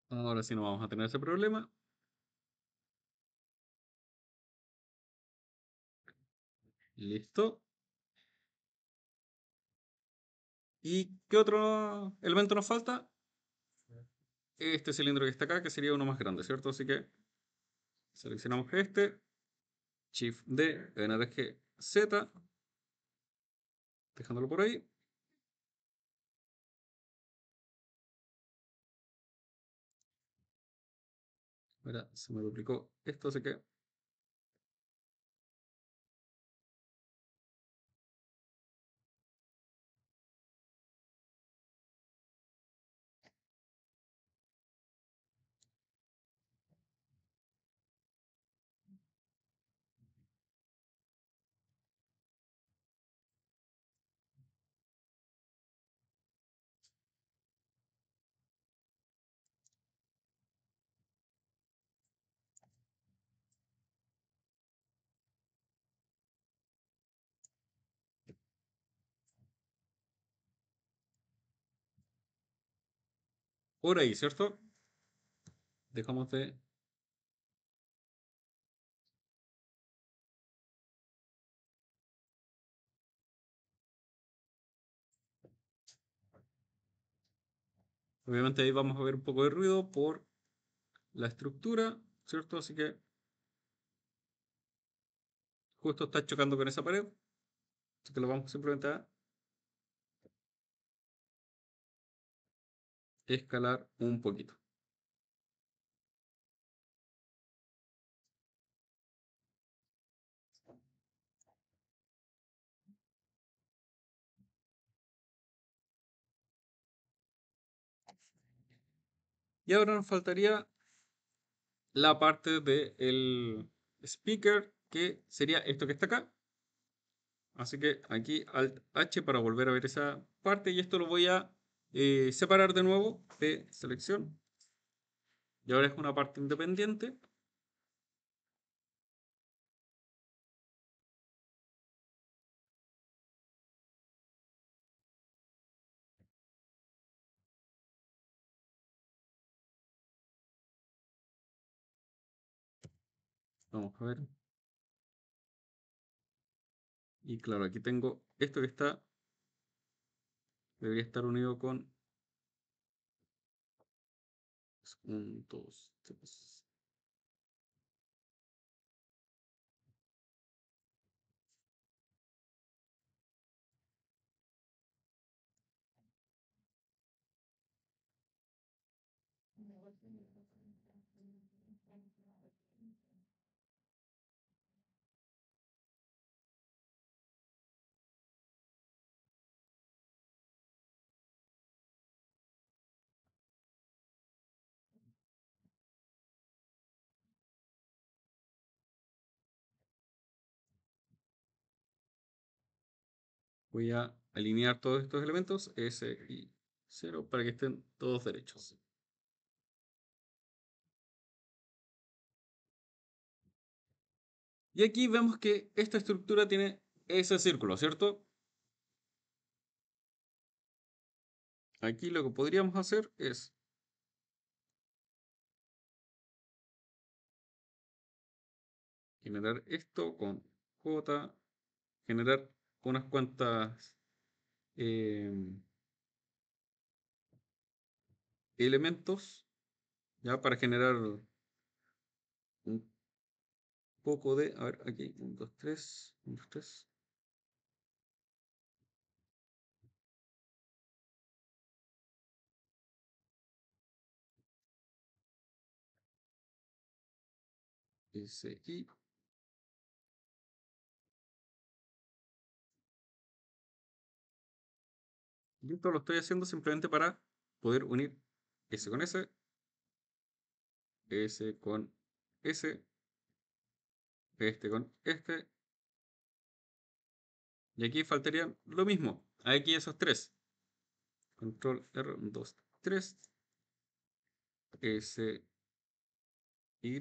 Ahora sí no vamos a tener ese problema. Listo. ¿Y qué otro elemento nos falta? Este cilindro que está acá, que sería uno más grande, ¿cierto? Así que seleccionamos este, Shift D, NRG Z, dejándolo por ahí. Ahora se me duplicó esto, así que por ahí, ¿cierto? Dejamos de... Obviamente ahí vamos a ver un poco de ruido por la estructura, ¿cierto? Así que justo está chocando con esa pared. Así que lo vamos simplemente a escalar un poquito. Y ahora nos faltaría la parte del speaker, que sería esto que está acá. Así que aquí Alt H para volver a ver esa parte y esto lo voy a separar de nuevo de selección. Y ahora es una parte independiente. Vamos a ver. Y claro, aquí tengo esto que está, debería estar unido con 1, 2, 3. Voy a alinear todos estos elementos, S y 0, para que estén todos derechos. Y aquí vemos que esta estructura tiene ese círculo, ¿cierto? Aquí lo que podríamos hacer es generar esto con J, generar unas cuantas elementos, ya para generar un poco de, a ver, aquí, 1, 2, 3, 1, 2, 3. S, I. Y esto lo estoy haciendo simplemente para poder unir S con S, S con S, este con este. Y aquí faltaría lo mismo. Aquí esos tres. Control R, 1, 2, 3. S, Y.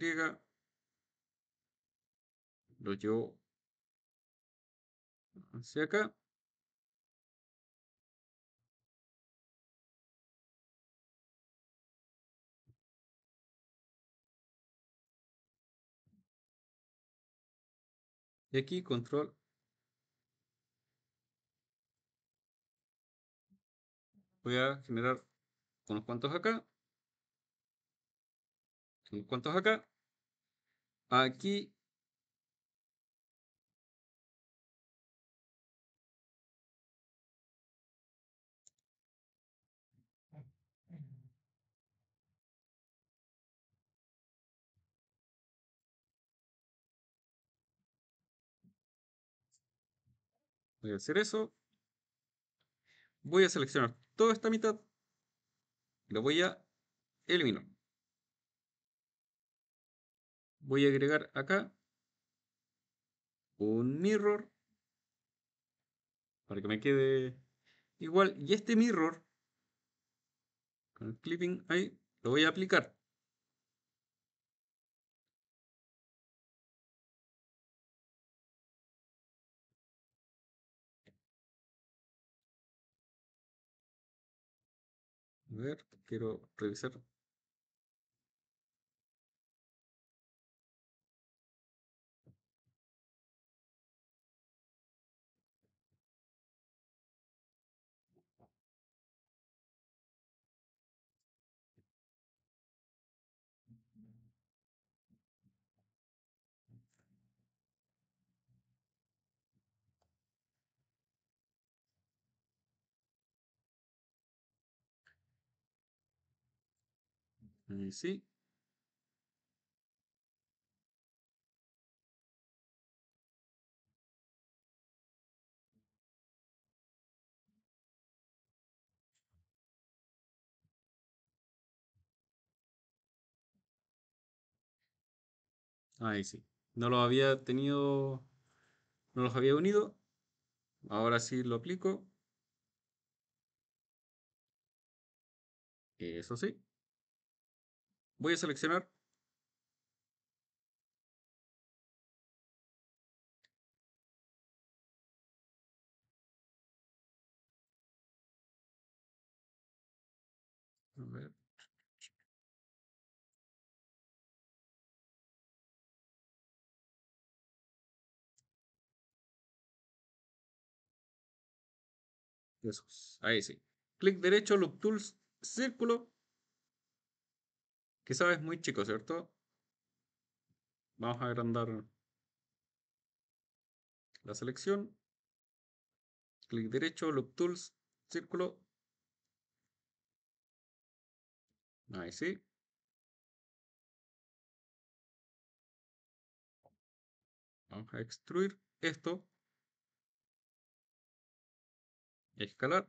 Lo llevo hacia acá. Y aquí control. Voy a generar unos cuantos acá. Unos cuantos acá. Aquí. Voy a hacer eso. Voy a seleccionar toda esta mitad. Y lo voy a eliminar. Voy a agregar acá un mirror para que me quede igual. Y este mirror, con el clipping ahí, lo voy a aplicar. A ver, quiero revisar. Ahí sí. Ahí sí. No los había tenido, no los había unido. Ahora sí lo aplico. Eso sí. Voy a seleccionar. A ver. Esos. Ahí sí. Clic derecho, Loop Tools, círculo. Quizás es muy chico, ¿cierto? Vamos a agrandar la selección. Clic derecho, Loop Tools, círculo. Ahí sí. Vamos a extruir esto. Escalar.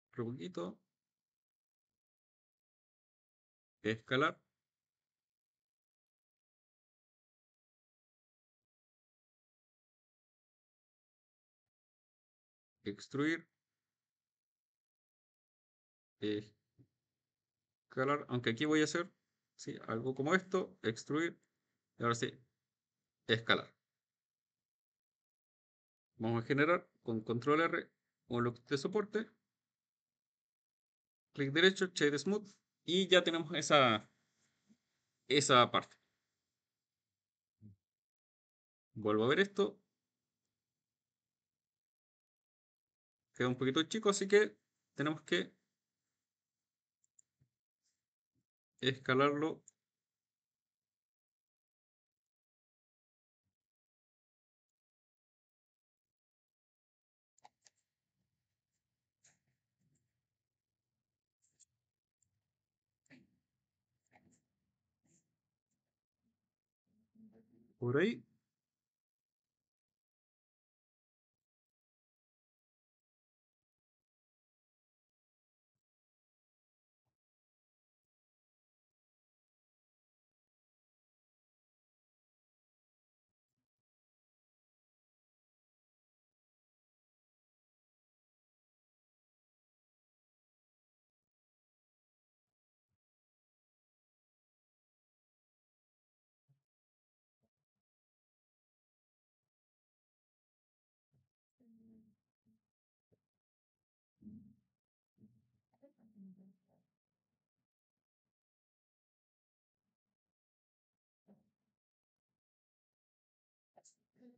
Otro poquito. Escalar. Extruir. Escalar. Aunque aquí voy a hacer, sí, algo como esto. Extruir. Y ahora sí, escalar. Vamos a generar con control R un loop de soporte. Clic derecho, Shade Smooth. Y ya tenemos esa parte. Vuelvo a ver esto. Queda un poquito chico, así que tenemos que escalarlo por ahí.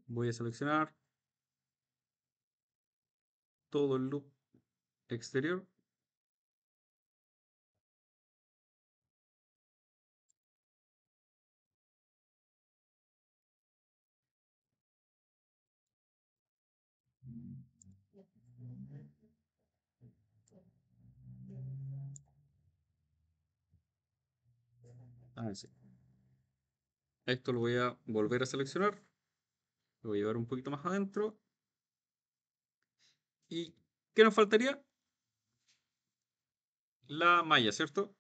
Voy a seleccionar todo el loop exterior. Ah, sí. Esto lo voy a volver a seleccionar. Lo voy a llevar un poquito más adentro. ¿Y qué nos faltaría? La malla, ¿cierto?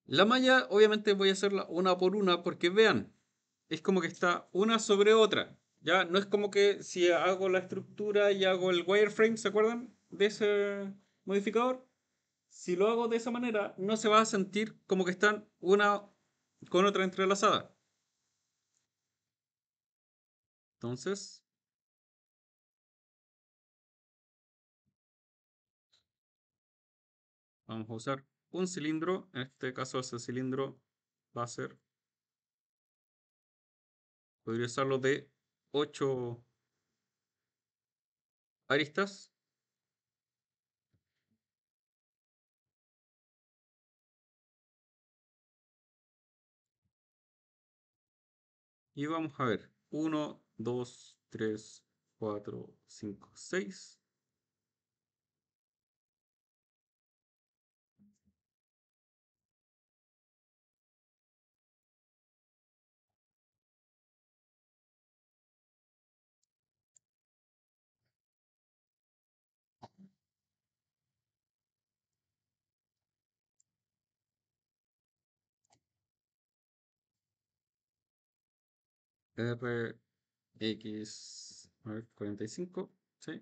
La malla, obviamente voy a hacerla una por una porque vean, es como que está una sobre otra. Ya no es como que si hago la estructura y hago el wireframe, ¿se acuerdan de ese modificador? Si lo hago de esa manera, no se va a sentir como que están una con otra entrelazada. Entonces, vamos a usar un cilindro. En este caso, ese cilindro va a ser, podría usarlo de 8 aristas. Y vamos a ver, uno, 2, 3, 4, 5, 6. R, X, a ver, 45, ¿sí?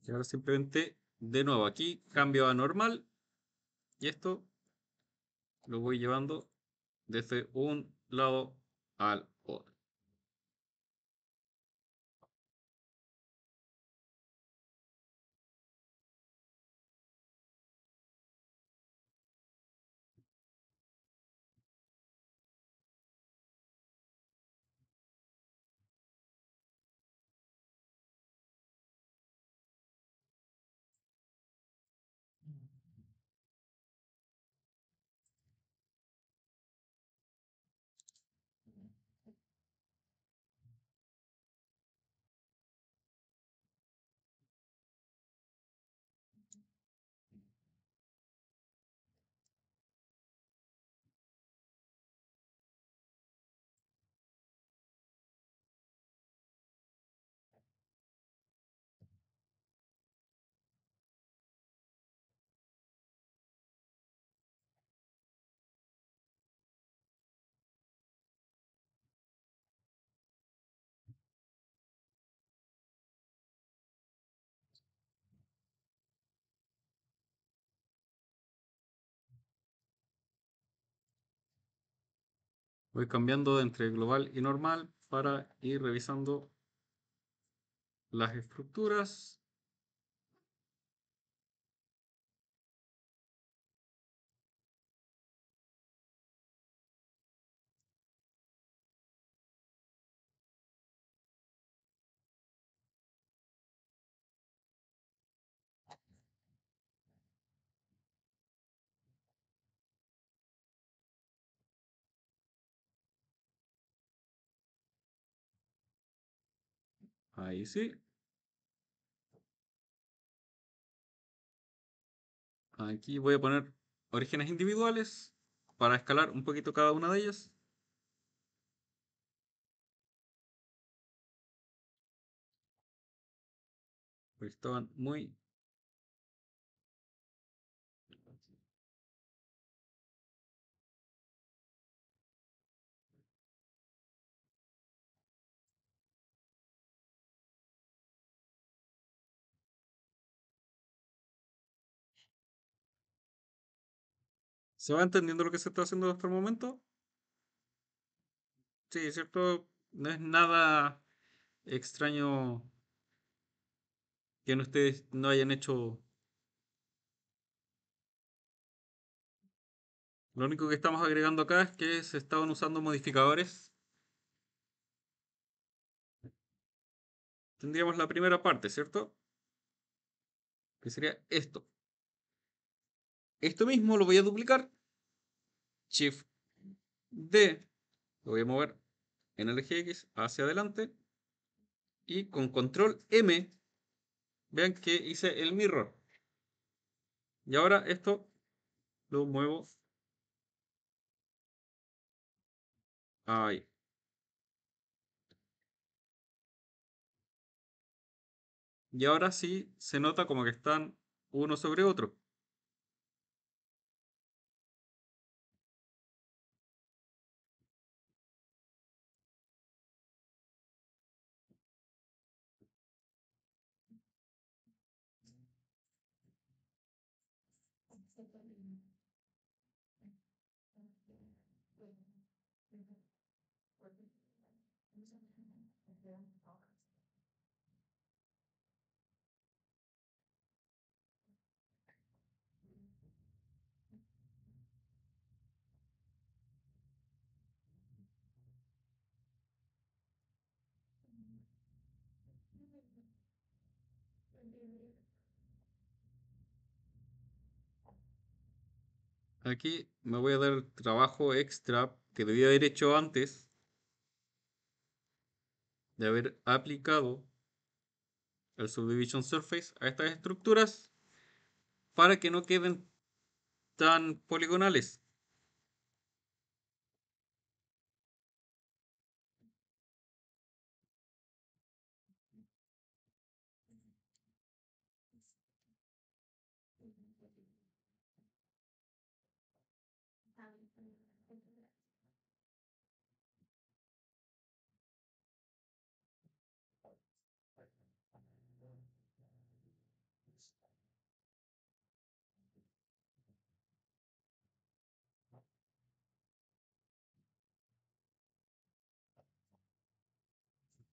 Y ahora simplemente, de nuevo, aquí cambio a normal y esto lo voy llevando desde un lado al otro. Voy cambiando entre global y normal para ir revisando las estructuras. Ahí sí. Aquí voy a poner orígenes individuales para escalar un poquito cada una de ellas. Porque estaban muy... ¿Se va entendiendo lo que se está haciendo hasta el momento? Sí, ¿cierto? No es nada extraño que ustedes no hayan hecho. Lo único que estamos agregando acá es que se estaban usando modificadores. Tendríamos la primera parte, ¿cierto? Que sería esto. Esto mismo lo voy a duplicar. Shift D. Lo voy a mover en el eje X hacia adelante. Y con control M, vean que hice el mirror. Y ahora esto lo muevo ahí. Y ahora sí se nota como que están uno sobre otro. Aquí me voy a dar el trabajo extra que debía haber hecho antes de haber aplicado el Subdivision Surface a estas estructuras para que no queden tan poligonales.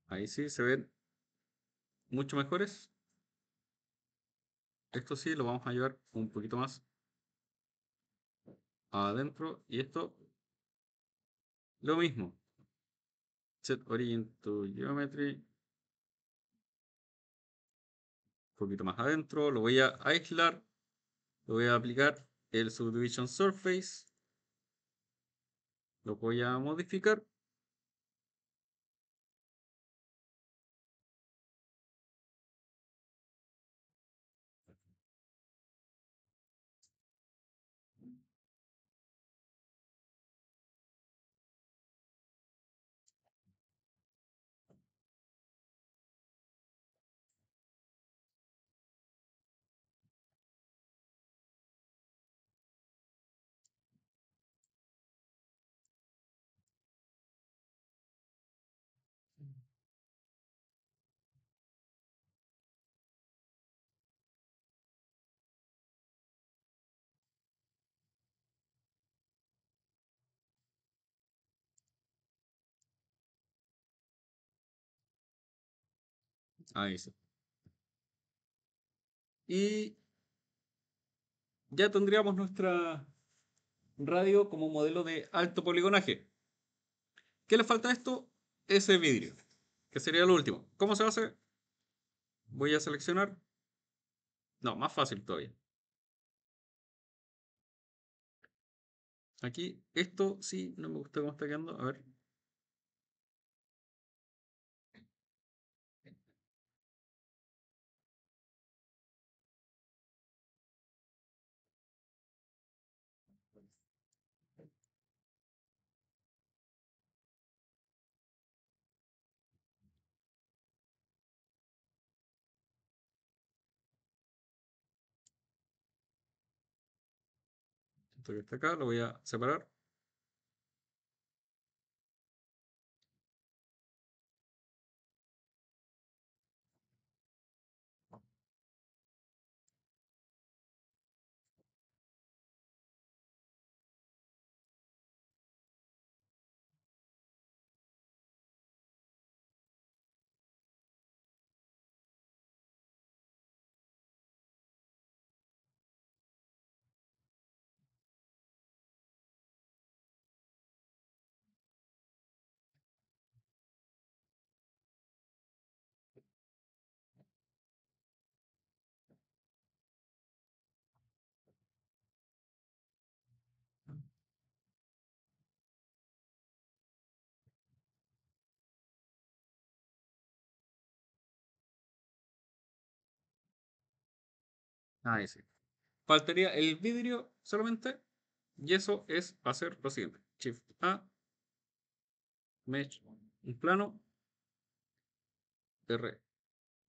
Ahí sí se ven mucho mejores. Esto sí lo vamos a llevar un poquito más adentro. Y esto, lo mismo. Set origin to geometry. Un poquito más adentro. Lo voy a aislar. Lo voy a aplicar el subdivision surface. Lo voy a modificar. Ahí sí. Y ya tendríamos nuestra radio como modelo de alto poligonaje. ¿Qué le falta a esto? Ese vidrio, que sería lo último. ¿Cómo se hace? Voy a seleccionar. No, más fácil todavía. Aquí, esto sí, no me gusta cómo está quedando. A ver. Esto que está acá, lo voy a separar. Ahí sí. Faltaría el vidrio solamente. Y eso es hacer lo siguiente. Shift A, Mesh, un plano, R,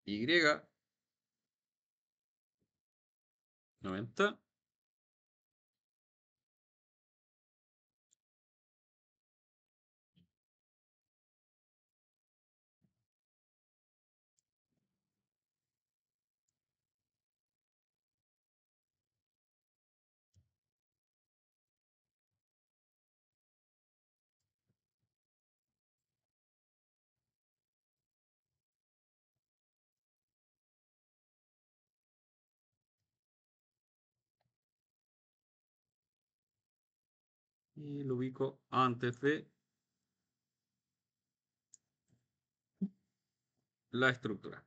Y, 90. Y lo ubico antes de la estructura.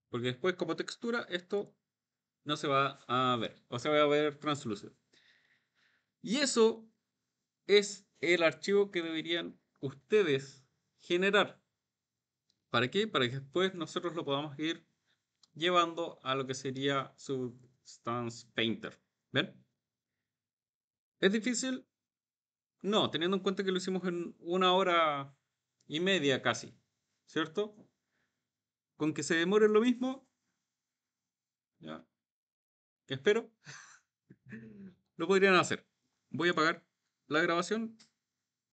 Porque después como textura esto no se va a ver. O se va a ver translúcido. Y eso es el archivo que deberían ustedes generar. ¿Para qué? Para que después nosotros lo podamos ir llevando a lo que sería Substance Painter. ¿Ven? ¿Es difícil? No, teniendo en cuenta que lo hicimos en 1 hora y media casi. ¿Cierto? Con que se demore lo mismo, ya, espero, lo podrían hacer. Voy a apagar la grabación